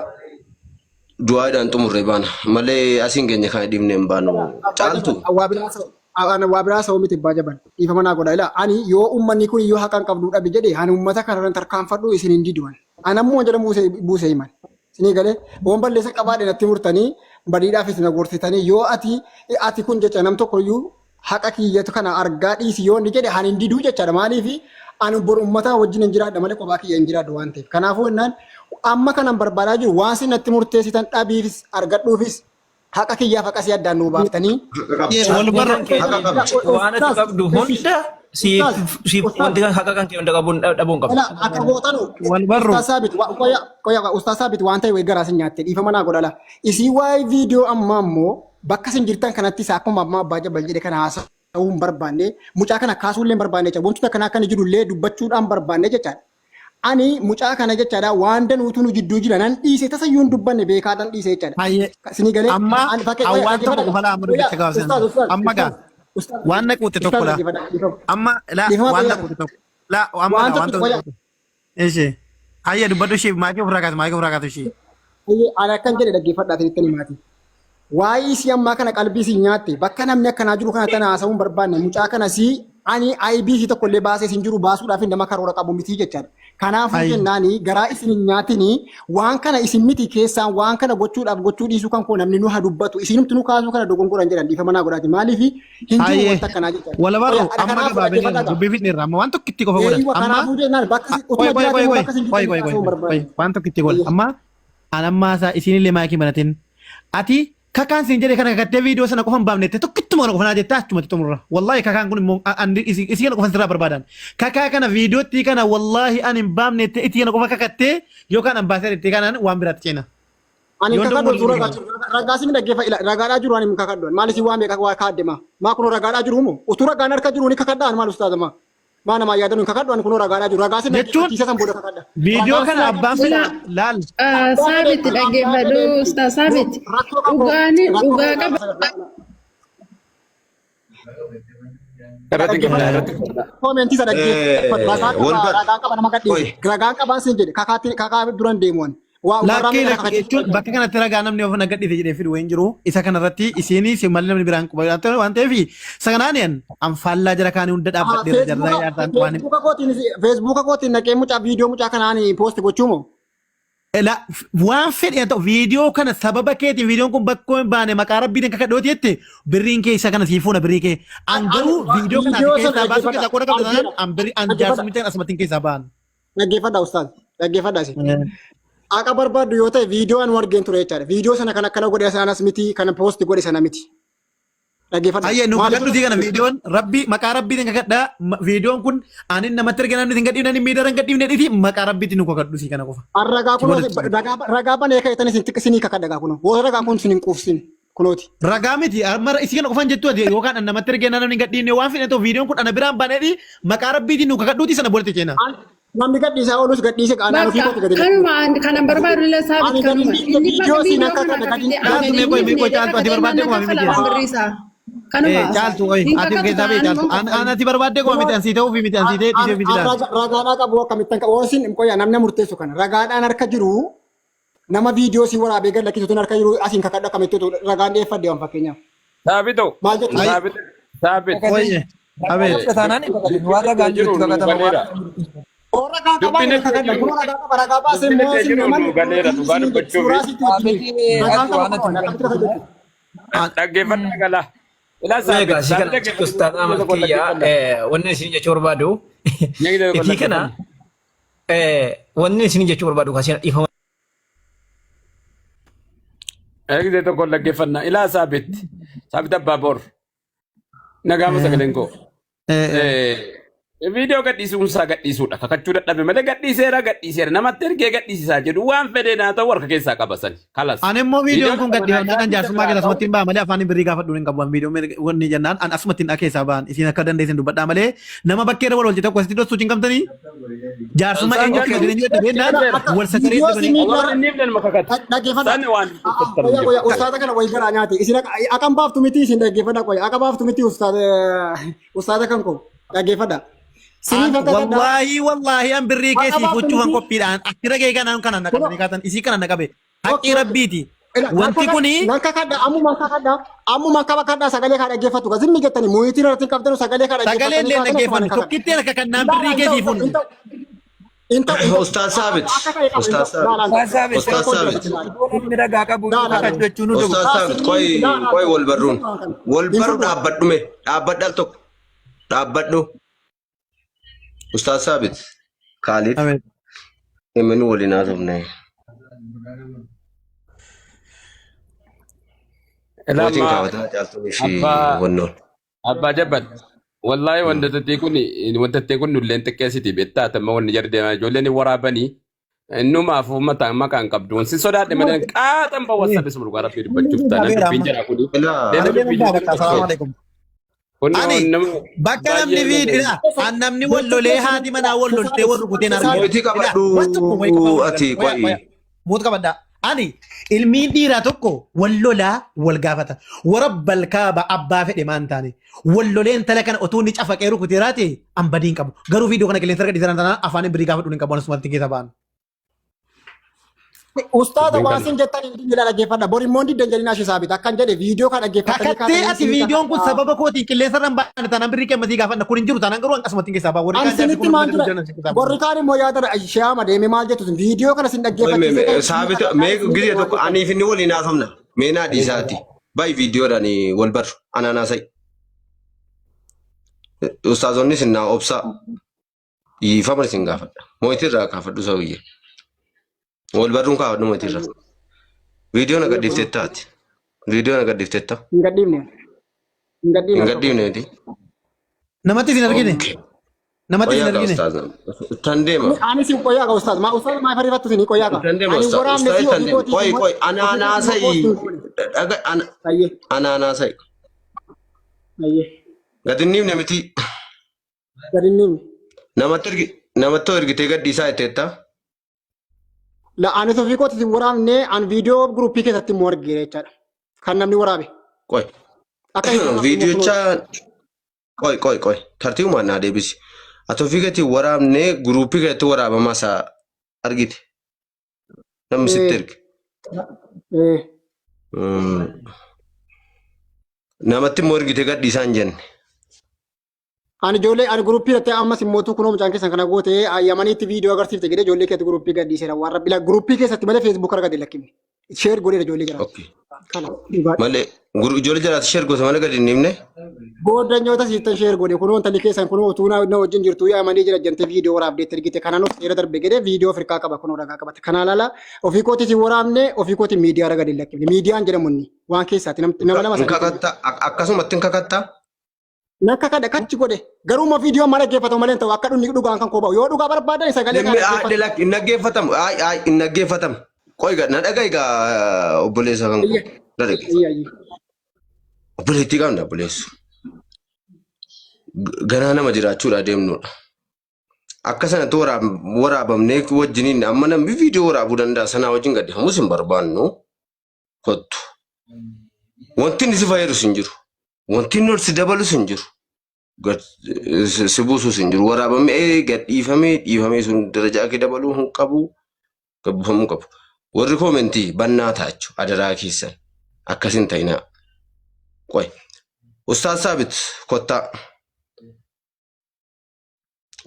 du'aadhaan xumurree baana malee asiin geenye kana dhiibnee hin baanu caaltu. Waa biraa sa'oo miti abbaa jaban dhiifama naa godha ilaa ani yoo uummanni kun yoo haqan qabdu dhabi jedhe ani uummata kanarran tarkaanfadhu isin hin diduan anammoo jala buuse himan isinii galee waan balleessa qabaadhe natti murtanii badiidhaaf isin agorsitanii yoo ati kun jecha nam tokkoyyuu haqa kiyyatu kana argaa dhiisi yoo inni jedhe ani hin diduu jechaadha maaliifi ani bor uummataa wajjin hin jiraadha malee kophaa kiyya hin jiraadha waan ta'eef kanaafuu innaan amma kanan barbaadaa jiru waan isin natti murteessitan dhabiifis argadhuufis haqa kiyyaaf haqa si addaan nuu baaftanii waan ati qabdu hunda siif wanti haqa kan kee hunda qabuun dhabuun qabdu. Akka gootanu Ustaaz Saabit waan ta'e garaa isin nyaatte dhiifama naa godhala. Isii waa'ee viidiyoo ammaa immoo bakka isin jirtan kanatti isaa akkuma ammaa abbaa jabal jedhe kana haasa'uu hin barbaanne mucaa kana kaasuullee hin barbaanne jecha wantoota kana akkana jirullee dubbachuudhaan barbaanne jechaadha. Ani mucaa kana jechaadha waan danuutu nu jidduu jira nan dhiise tasayyuu hin dubbanne beekaadhaan dhiise jechaadha. Isinii galee amma waan tokko qofa laa amadu jecha gaafsan amma gaa waan naquutte tokko laa amma waan naquutte tokko laa waan tokko ishee ayya dubbadhu ishee maakii ofirraa kaatu ishee. Ani akkan jedhe dhaggeeffadhaa itti himaati. Waa'ee si ammaa kana qalbii si nyaatte bakka namni akkanaa jiru kana tana haasa'uu hin barbaanne mucaa kana si ani IBC tokko illee baasee sin jiru baasuudhaaf nama karoora qabu miti jechaadha. Kanaafuu jennaani garaa isin hin nyaatini waan kana isin miti keessaan waan kana gochuudhaaf gochuu dhiisuu kan koo namni nu haa dubbatu isinumti nu kaasuu kana dogongoran jedhan dhiifama naa godhaati maaliif hin jiru wanta akkanaa jechaadha. Wala barru amma gabaabee dubbii fitneerra amma waan tokko itti qofa godhan amma kanaafuu jennaan bakka waan tokko itti godhan amma anammaa isaa isinillee maakii banatin ati kakaan siin jedhe kana kakattee viidiyoo sana qofan baafnette tokkittuma kana qofanaa jettaa achumatti xumurra wallahi kakaan kun immoo isii kana qofan sirraa barbaadan kakaa kana viidiyootti kana wallahi ani hin baafnette itti kana qofa kakattee yookaan an baasee itti kanaan waan biraatti ceena. Ani kakadhu ragaasni dhaggeeffa ragaadhaa jiru ani kakadhu maal isin waan meeqa waa kaaddema maa kun ragaadhaa jiru moo utuu ragaan harka jiru ni kakadhaan maal ustaazama maa nama yaadanu kakadhu ani kun ragaadhaa jiru ragaasni dhaggeeffa san booda kakadha. Viidiyoo kana abbaan fila laal. Saabit dhaggeeffadhu ustaaz Saabit dhugaa qaba. Koomenti isa dhaggeeffatu ragaan qaba nama gadhiise. Ragaan qabaan sin jedhe kakaa duran deemuun. Lakkee jechuun bakka kanatti ragaa namni of nagadhiise jedhee fidu wayin jiru isa kanarratti isiinii si malli namni biraan quba waan ta'eef saganaan anfaallaa jara kaanii hunda dhaabbadheera jarraa yaadaan waan Feesbuuka kootiin naqee mucaa viidiyoo mucaa kanaan poosti gochuumoo? waan fedhe ta'u viidiyoo kana sababa keetiin viidiyoon kun bakkoo hin baane maqaa rabbiitiin kakadhooti jette birriin kee isa kana siifuuna birrii kee an garuu viidiyoo kana keessaa baasuu keessaa qooda qabdan an birrii an jaarsumicha asumattiin keessaa ba'an. Dhaggeeffadha ustaad dhaggeeffadha si. Akka barbaaddu yoo ta'e viidiyoo anu argeen ture jechaadha. Viidiyoo sana kan akkana godhe sanas miti kan poosti godhe sana miti. Dhaggeeffadha. Ayyee nu kakadhuuti kana viidiyoon rabbi maqaa rabbiitiin kakadhaa viidiyoon kun anin namatti erga namni hin gadhiifne miidhaan gadhiifne dhiiti maqaa rabbiitiin nu kakadhuusi kana qofa. Ragaa kun ragaa banee ka'etan isin kakadha kun hoo ragaa kun isin hin quufsin kunooti. Ragaa miti mara isi kana qofaan jettu ati yookaan namatti erga namni hin gadhiifne waan fedhe ta'u viidiyoon kun ana biraan baneedhi maqaa rabbiitiin nu kakadhuuti sana bolte keena. Namni gadhiisaa oolus gadhiise qaanaan ofii kootu gadi. Kanuma kanan barbaadu illee saabit kanuma. Viidiyoo siin akka kana gadi. Caaltu mee caaltu ati barbaadde kuma miti jira. Kanuma. Caaltu ati keessaa bee caaltu ati barbaadde kuma miti ansii ta'uu fi miti ansii ta'ee dhiisee fi jira. Ragaadhaa qabu akkamittan qabu osin qoyaa namni murteessu kana ragaadhaan harka jiru nama viidiyoo si waraabee gad lakkisuutu harka jiru asiin kakadha akkamittu ragaan dheeffadde waan fakkeenyaaf. Saabito. Maal jettu? Saabit. Oye. Abee. Taanaan waan ragaan jiru kakatamaa. Ragaa qabaa kakadha kun ragaa qaba ragaa baasee moosin naman. Dhaggeeffadha galaa. Egaa si kana ustaad Ahmad Kiyyaa wanni isin jechuu barbaadu itti kana wanni isin jechuu barbaadu kaasina dhiifama. Eegdee tokko dhaggeeffannaa ilaa Saabit Abbaa Boor nagaama sagaleen koo. Viidiyoo gadhiisuunsaa gadhiisuudha. Kakachuu dadhabe malee gadhiiseera namatti ergee gadhiisisaa jedhu waan fedhee naa ta'u harka keessaa qabasan. Kalas. Ani immoo viidiyoon kun gadhiifamnaan kan jaarsummaa keessa asumatti hin ba'a malee afaan birrii gaafadhuun hin qabu viidiyoo wanni jennaan an asumatti hin keessaa ba'an isin akka dandeessin dubbadhaa malee nama bakkeera wal hojii tokko asitti dhossuu hin qabtanii jaarsummaa eenyu akka jireenya dhabeennaan wal sakaree Ustaada kana wayi garaa nyaate isin akkan baaftu miti isin dhaggeeffadha qoya akka baaftu miti ustaada kan koo dhaggeeffadha. Wallahi an birrii keessii fuchuufan qophiidhaan akkira gee kanaan kana naqabanii kaatan isii kana naqabe haqqii rabbiiti. Wanti kuni ammuma kakadhaa sagalee kaa dhaggeeffatu zimmi jettanii mooyitiin irratti qabdanu sagalee kaa dhaggeeffatu. Sagalee illee dhaggeeffannu tokkitteen akka kannaan birrii keessii funnu. Ustaad Saabit. Ustaad Saabit. Ustaad Saabit. Qoy wal barruun. Wal barru dhaabbadhume dhaabbadhal tokko dhaabbadhu. Ustaad Saabit. Khalid. Emenu waliin haasofne. Mootiin kaawwataa caaltuu fi wannoon. Abbaa Jabbat. Wallahi wanta tattee kun nulleen xiqqeessiti beektaa tamma wanni jarri deemaa ijoolleen waraabanii innumaaf uummata maqaan qabdu wansi sodaadhe malee qaaxan ba wasa bisu dhugaa rabbii dubbachuuf taanaan dubbiin jira kuni. Ani bakka namni viidiyoo namni wallolee haati manaa walloltee warri kuteen arginu. Mootii qabadhu ati qoyi. Mootii qabadhaa. Ani ilmiin dhiiraa tokko wallolaa wal gaafata. Warabbal kaaba abbaa fedhe maan taane. Walloleen tala kana otoo inni cafaqee rukutee raate an badiin qabu. Garuu viidiyoo kana qilleensa arga dhiisan tanaan afaan birrii gaafadhu hin qabu anasumatti keessa ba'an. Ustaada waasin jettan hin jira dhaggeeffadha. Borimmoon diddan jedhina ashii saabita akkan jedhe viidiyoo kana dhaggeeffatanii Kakattee ati viidiyoon kun sababa kootiin qilleensa irra hin baane tanaan birrii qeemmatii gaafanna kun hin jiru tanaan garuu akkasumatti keessa ba'a. Ansinitti maal jira? Borri kaan immoo yaada shaama deeme maal jettu viidiyoo kana sin dhaggeeffatanii. Saabita mee gizee tokko aniif inni waliin haasofna. Mee naa dhiisaati. Baay'ee viidiyoodhaan wal barru anaanaasai. Ustaazonni sinnaa obsaa dhiifama isin gaafadha. Mootii irraa gaafadhu sa'uyye. Wal barruun kaafadhu mootii irraa. Viidiyoo na gadhiiftettaati. Viidiyoo na gadhiiftetta. Hin gadhiifne. Hin gadhiifne miti. Namatti isin argine. Namatti isin argine. Tan deema. Ani si qoyaa ka ustaaz. Ma ustaaz maa farifattu sini qoyaa ka. Tan deema ustaaz. Tan deema. Qoy anaanaasai. Anaanaasai. Ayyee. Gadinniifne miti. Gadinniifne. Namatti ergitee gadhiisaa jetteetta. La ani ofii kootti waraabne an viidiyoo guruppii keessatti immoo argine jechaadha. Kan namni waraabe. Qoy. Viidiyoocha ቆይ tartiibuma naa deebisi. Ati ofii keetii waraabnee guruupii keetti waraabamaa isaa argite. Namni sitti erge. Namatti immoo ergite gadhiisaa hin jenne. Ani ijoollee ani guruppii irratti ammas immoo kunoo mucaan keessan kana goote ayyamaniitti viidiyoo agarsiifte jedhee ijoollee keetti guruppii gadhiiseera waan rabbi guruppii keessatti malee feesbuuk argate lakkifne. Sheer godheera ijoollee jira. Malee ijoollee jiraatu sheer gosa malee gadi hin himne. Booddanyoota siittan sheer godhe kunoo intalli keessan kunoo utuu na wajjin jirtu ayyamanii jira jante viidiyoo waraabdeetti ergite kanaan of seera darbe jedhee viidiyoo Afrikaa qaba kunoo ragaa qabate. Kanaa laala ofii kooti si waraabne ofii kooti miidiyaa argate hin lakkifne. Miidiyaan jedhamu inni waan keessaati nama lama akkasumatti hin kakattaa. Nakka kada kachi godhe garuma viidiyoo mara geeffatamu malee ta'u akka dhunni dhugaan kan kooba'u yoo dhugaa barbaadan sagalee kana hin naggeeffatamu hin naggeeffatamu qoy na dhagaa egaa obboleessa kan obboleettii qabna obboleessu ganaa nama jiraachuudha deemnudha akka sanatti waraabamnee wajjiniin amma namni viidiyoo waraabuu danda'a sanaa wajjin gadhiifamus hin barbaannu kottu wanti inni si fayyadus hin jiru. Wanti inni si dabalus hin jiru. Si buusus hin jiru. Waraabamee dhiifamee sun darajaa kee dabaluu hin qabu. Gabbifamuu qabu. Warri koomentii bannaa taachuu adaraa keessan akkasin ta'inaa. Qoy. Ustaaz Saabit kottaa.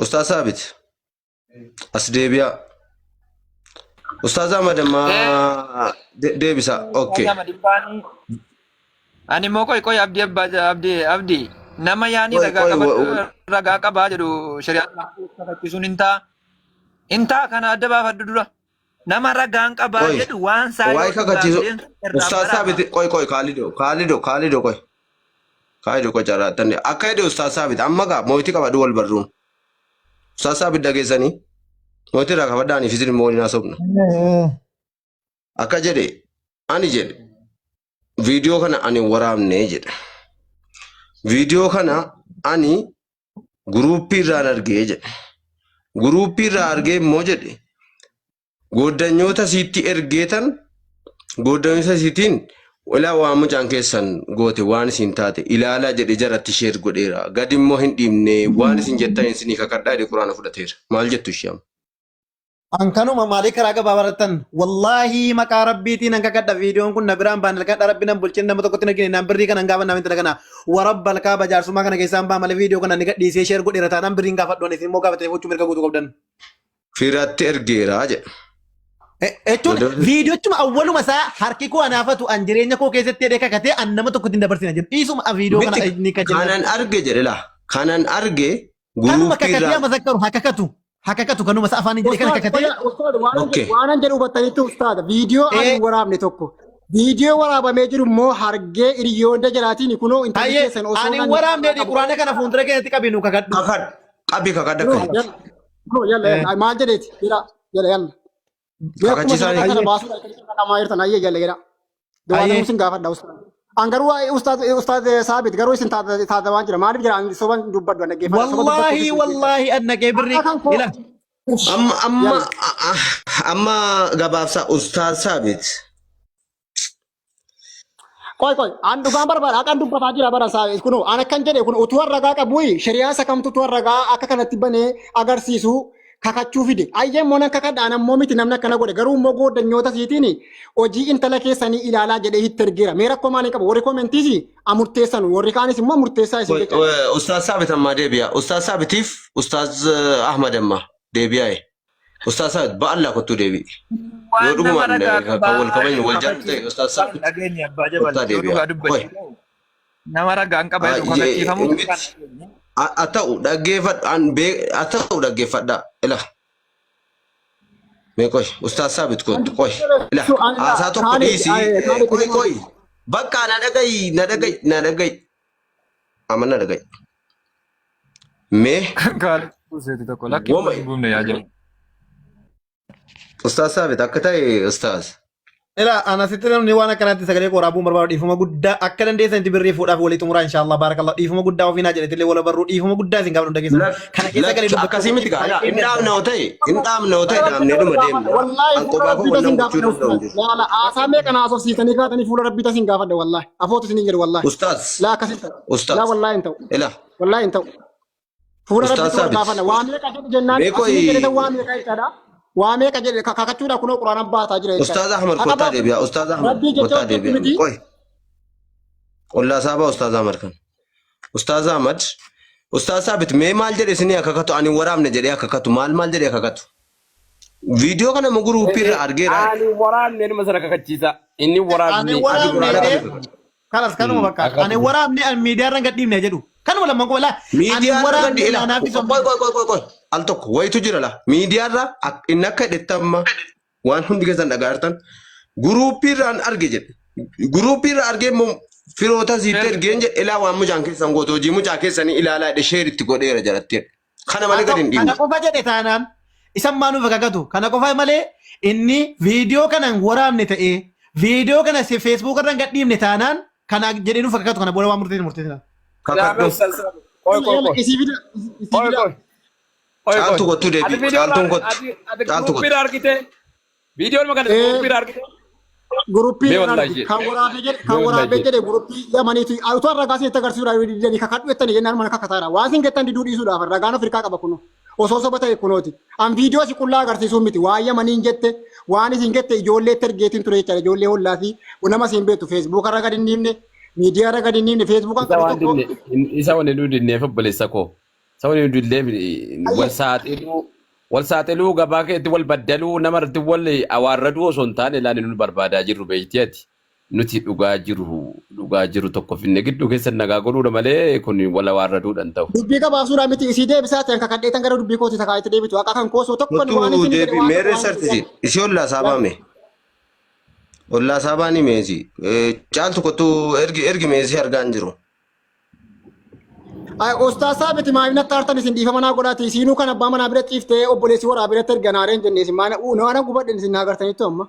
Ustaaz Saabit as deebi'aa. Ustaaz Ahmad ammaa deebisaa. Okay. Ani mau koi abdi nama yani raga qaba jedhu shari'aan sun inta kana adda baafadhu dura nama ragaan qaba jedhu waan saa waay kakachiisu ustaaz Saabit qoy kaalido qoy jaraatani akka hede ustaaz Saabit amma gaa mootii qabadhu wal barruun ustaaz Saabit dhageessanii mootii irraa kabadhaanii fi isin moolii naasofna akka jedhe ani jedhe video kana ani waraabne jedha. Video kana ani guruupii irraan argee jedha. Guruupii irraa argee immoo jedhe goddanyoota siitti ergeetan goddanyoota siitiin walaa waan mucaan keessan goote waan isin taate ilaalaa jedhe jaratti sheer godheera. Gadi immoo hin dhiibne waan isin jettan isinii kakadhaa jedhe quraana fudhateera. Maal jettu ishee Ankanuma maaliif karaa gabaa baratan wallaahi maqaa rabbiitiin hanga kadha viidiyoon kun na biraan baan kadha rabbi nan bulchin nama tokkotti nagine nan birrii kana gaafa namin kana warabbal kaaba jaarsummaa kana keessaan baa malee viidiyoo kana ni gadhiisee sheer godheera taanaan birriin gaafadhoon isin immoo gaafatee fuchuu mirga guutuu qabdan. Firatti ergeeraa jedha. Jechuun viidiyoochuma awwaluma isaa harki koo anaafatu an jireenya koo keessatti hidhee kakatee an nama tokkotti hin dabarsina jedhu dhiisuma viidiyoo kana ni kajeela. Kanan arge jedhe laa kanan arge kanuma kakatee amasakkaru hakakatu. Hakakatu kanuma sa afaan jedhe kana kakatee. Waan an jedhu hubattanitti ustaada viidiyoo ani waraabne tokko. Viidiyoo waraabamee jiru immoo hargee hiriyoota jalaatiin kunoo intalli keessan osoo ani waraabne di quraana kana fuuldura keessatti qabinu kakadhu. Qabi kakadha kan. Yalla maal jedheeti yalla. Kakachiisaan kana baasuudha kana maayirtan ayyee jalla jedha. Duwwaa musin gaafadha ustaada. Angaru ustaad Saabit garuu isin taata waan jira maaliif jira soban dubbadhu an dhaggeeffadha. Wallahi an dhagee birrii ila. Amma gabaabsa ustaad Saabit. Qoy an dhugaan barbaada akka dubbataa jira bara Saabit kunoo an akkan jedhe kun utuu ragaa qabuyi shari'aa sakamtu utuu ragaa akka kanatti banee agarsiisu. Kakachuu fide ayyeen moona kakadhaan ammoo miti namni akkana godhe garuu immoo goddanyoota siitiin hojii intala keessanii ilaalaa jedhee hitti ergeera mee rakkoo maalii qaba warri koomentiis amurteessan warri kaanis immoo murteessaa isin jechuudha. Ustaaz Saabit ammaa deebi'a Ustaaz Saabitiif Ustaaz Ahmad ammaa deebi'aa Ustaaz Saabit ba'allaa kottuu deebi'i. Yoo dhugumaan kan wal kabajnu wal jaallu ta'e Ustaaz Saabit kottaa deebi'a. Nama ragaan qaba jedhu kakachiifamuu atau dhaggeeffadha ila mee koy Ustaaz Saabit koy ila haasaa tokko dhiisi koy bakka na dhagayi amma na dhagayi mee Ustaaz Saabit akka ta'e Ustaaz Ila ana sitti namni waan akkanatti sagalee qoraabuun barbaadu dhiifama guddaa akka dandeessan itti birrii fuudhaaf walii xumuraa inshallah barakallah dhiifama guddaa ofiinaa jedhetillee wala barruu dhiifama guddaa isin gaafa hunda keessa kana keessa galee dubbatu akkasii miti kaa hin dhaabna dhaabnee dhuma deemna wallahi qophaa koo wal nama gochuu danda'u wala aasaa meeqa naasoo siitanii kaatanii fuula rabbii tasin gaafadha wallahi afootu isin jedhu wallahi ustaaz la akkasitti ustaaz la wallahi hin ta'u ila wallahi hin ta'u fuula Ustaz rabbii Sabit. gaafadha waa meeqa jedhu jennaan Meeqoo asii jedhe waa meeqa jechaadha waa meeqa jedhe kakachuudha kunoo quraanaan baataa jira ustaaz Ahmad kottaa deebi'a ustaaz Ahmad kottaa deebi'a qoy qullaa saabaa ustaaz Ahmad kan ustaaz Ahmad ustaaz Sabit mee maal jedhe isinii akkakatu ani waraabne jedhee akkakatu maal jedhee akkakatu viidiyoo kana guruupii irra argeera Ani waraabne numa sana kakachiisa. Inni ani waraabne. waraabne kanas kanuma bakka ani waraabne an miidiyaa irra gadhiifne jedhu kanuma lamman ko wala miidiyaa irra waraabne gadhiifne ilaanaa fi qoy al tokko wayitu jira la miidiyaa irra inni akka hidhettamma waan hundi keessan dhagaartan guruupii irraan arge jedhe guruupii irra argee immoo firoota siifte ergeen jedhe ilaa waan mucaan keessan goote hojii mucaa keessanii ilaalaa jedhe sheeritti godheera jedhattee kana malee gadi hin kana dhiibne qofa jedhe taanaan isan maanuuf kakatu kana qofa malee inni viidiyoo kanan waraabne ta'ee viidiyoo kana feesbuuk irra gadhiifne taanaan kana jedhee nuuf kakatu kana booda waan murteessan kakaddo caaltu kottuu deebi caaltuun kottu caaltu kottu Guruupii argite. Viidiyoon magana guruupii argite. guruppii Mee wallahi kan waraabee jedhe guruppii yamaniitu utuu ragaasii itti agarsiisuudhaaf didanii kakadhu jettanii jennaan mana kakataadha waan isin jettan diduu dhiisuudhaaf ragaan Afrikaa qaba kuno osoo soba ta'e kunooti an viidiyoo si qullaa agarsiisuu miti waa yamaniin jette waan isin jette ijoollee tergeetiin ture jechaadha ijoollee hollaa fi nama isin beektu feesbuuk irra gadi hin dhiifne miidiyaa irra gadi hin dhiifne feesbuukaan Isa qabu waan tokko dinne isa waan nu dinneef obboleessa koo. Isa waan nu dinneef wal saaxiluu gabaa keetti wal baddaluu namarratti wal awaarraduu osoo hin taane ilaani nu barbaadaa jirru beeytiyaati. Nuti dhugaa jiru tokko finne gidduu keessan nagaa godhuudha malee kun wal awaarraduudhaan ta'u. dubbii qabaasuudhaa miti isii deebisaa ta'an kakadheetan gara dubbii kooti takaa itti deebitu akka kan koosoo tokko waan kottuu isin jedhe deebi waan meerree sartisi isii ollaa saabame ollaa saabaani meesi caaltu kottuu ergi meesii argaan jiru. Ustaz Sabit maayina tartan isin dhiifama naa godhaati isinuu kan abbaa manaa bira ciiftee obboleessi waraabee irratti erganaareen jenneesi maana uunana gubadhen isin naagartanitti amma.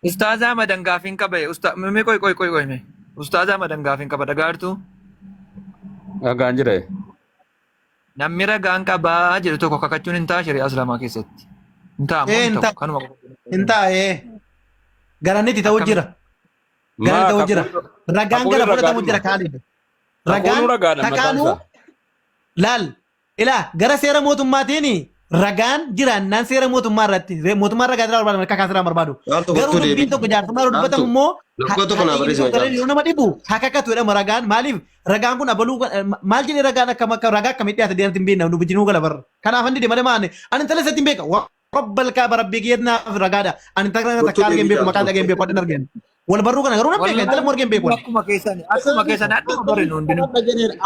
Ustaazaa madangaafin qabe me koy me ustaazaa madangaafin qaba dhagaartu Dhagaan jira. namni ragaan qabaa jedhu tokko kakachuun hin ta'a shari'aa islaamaa keessatti hin ta'a hin ammoo ta'a. kanuma hin taa'ee garannitti ta'uu jira garanni ta'uu jira ragaan gara fudhatamu jira kaalid Hafuuruu ragaadha takaanuu mataan laal ilaa gara seera mootummaatiin ragaan jiraannaan seera mootummaa irratti mootummaa ragaa jira barbaadu akka kaasirraa barbaadu Caaltu garuu kottuu dubbiin deebi. tokko jaartummaa dubbatamu immoo Tokko tokko naa barreessima caaltu. yoo nama dhibu hakakatu jedhama ragaan maaliif ragaan kun abaluu maal jedhee ragaan akka ragaa akkamitti dhiyaate deemti hin beekna nu bijinuu gala barra kanaaf inni deemee maanne ani intala isatti hin beeka rabbal kaaba rabbii geednaaf ragaadha ani intala takka argeen beeku maqaan dhageen beeku adin argeen wal barruu kana garuu nan beeka intala moo argeen beeku akkuma keessani akkuma barre nu hundinuu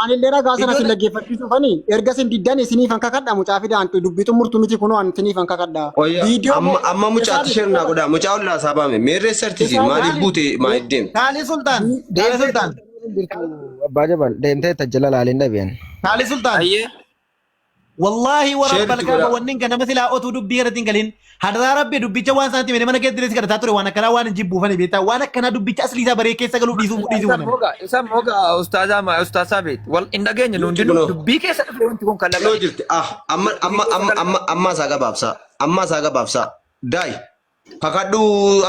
Anillee ragaa sana isin dhaggeeffachiisuufani erga isin diddan isiniifan kakadha mucaa fidaan dubbitu murtu miti kunoo an isiniifan kakadha. Amma mucaatti shirnaa godhaa mucaa ollaa saabame meerree sartisi maaliif buute maaliif deemte. Kaalii Sultaan Abbaa Jabal deemtee tajjala laaliin dhabiyan. Kaalii Sultaan ayyee wallahi warabbal Sheerti kaaba godhaa. wannin kan nama silaa otuu dubbii irratti hin galin hadaraa rabbi dubbicha waan sanatti mene mana keessatti kadhataa ture waan akkanaa waan hin jibbuufani beektaa waan akkanaa dubbicha asli isaa baree keessa galuuf dhiisuu mana. isa moga ustaazaa beet wal hin dhageenye nu hundinuu dubbii keessa dhufe wanti kun kan Noo jirti amma isaa gabaabsaa daay kakadhuu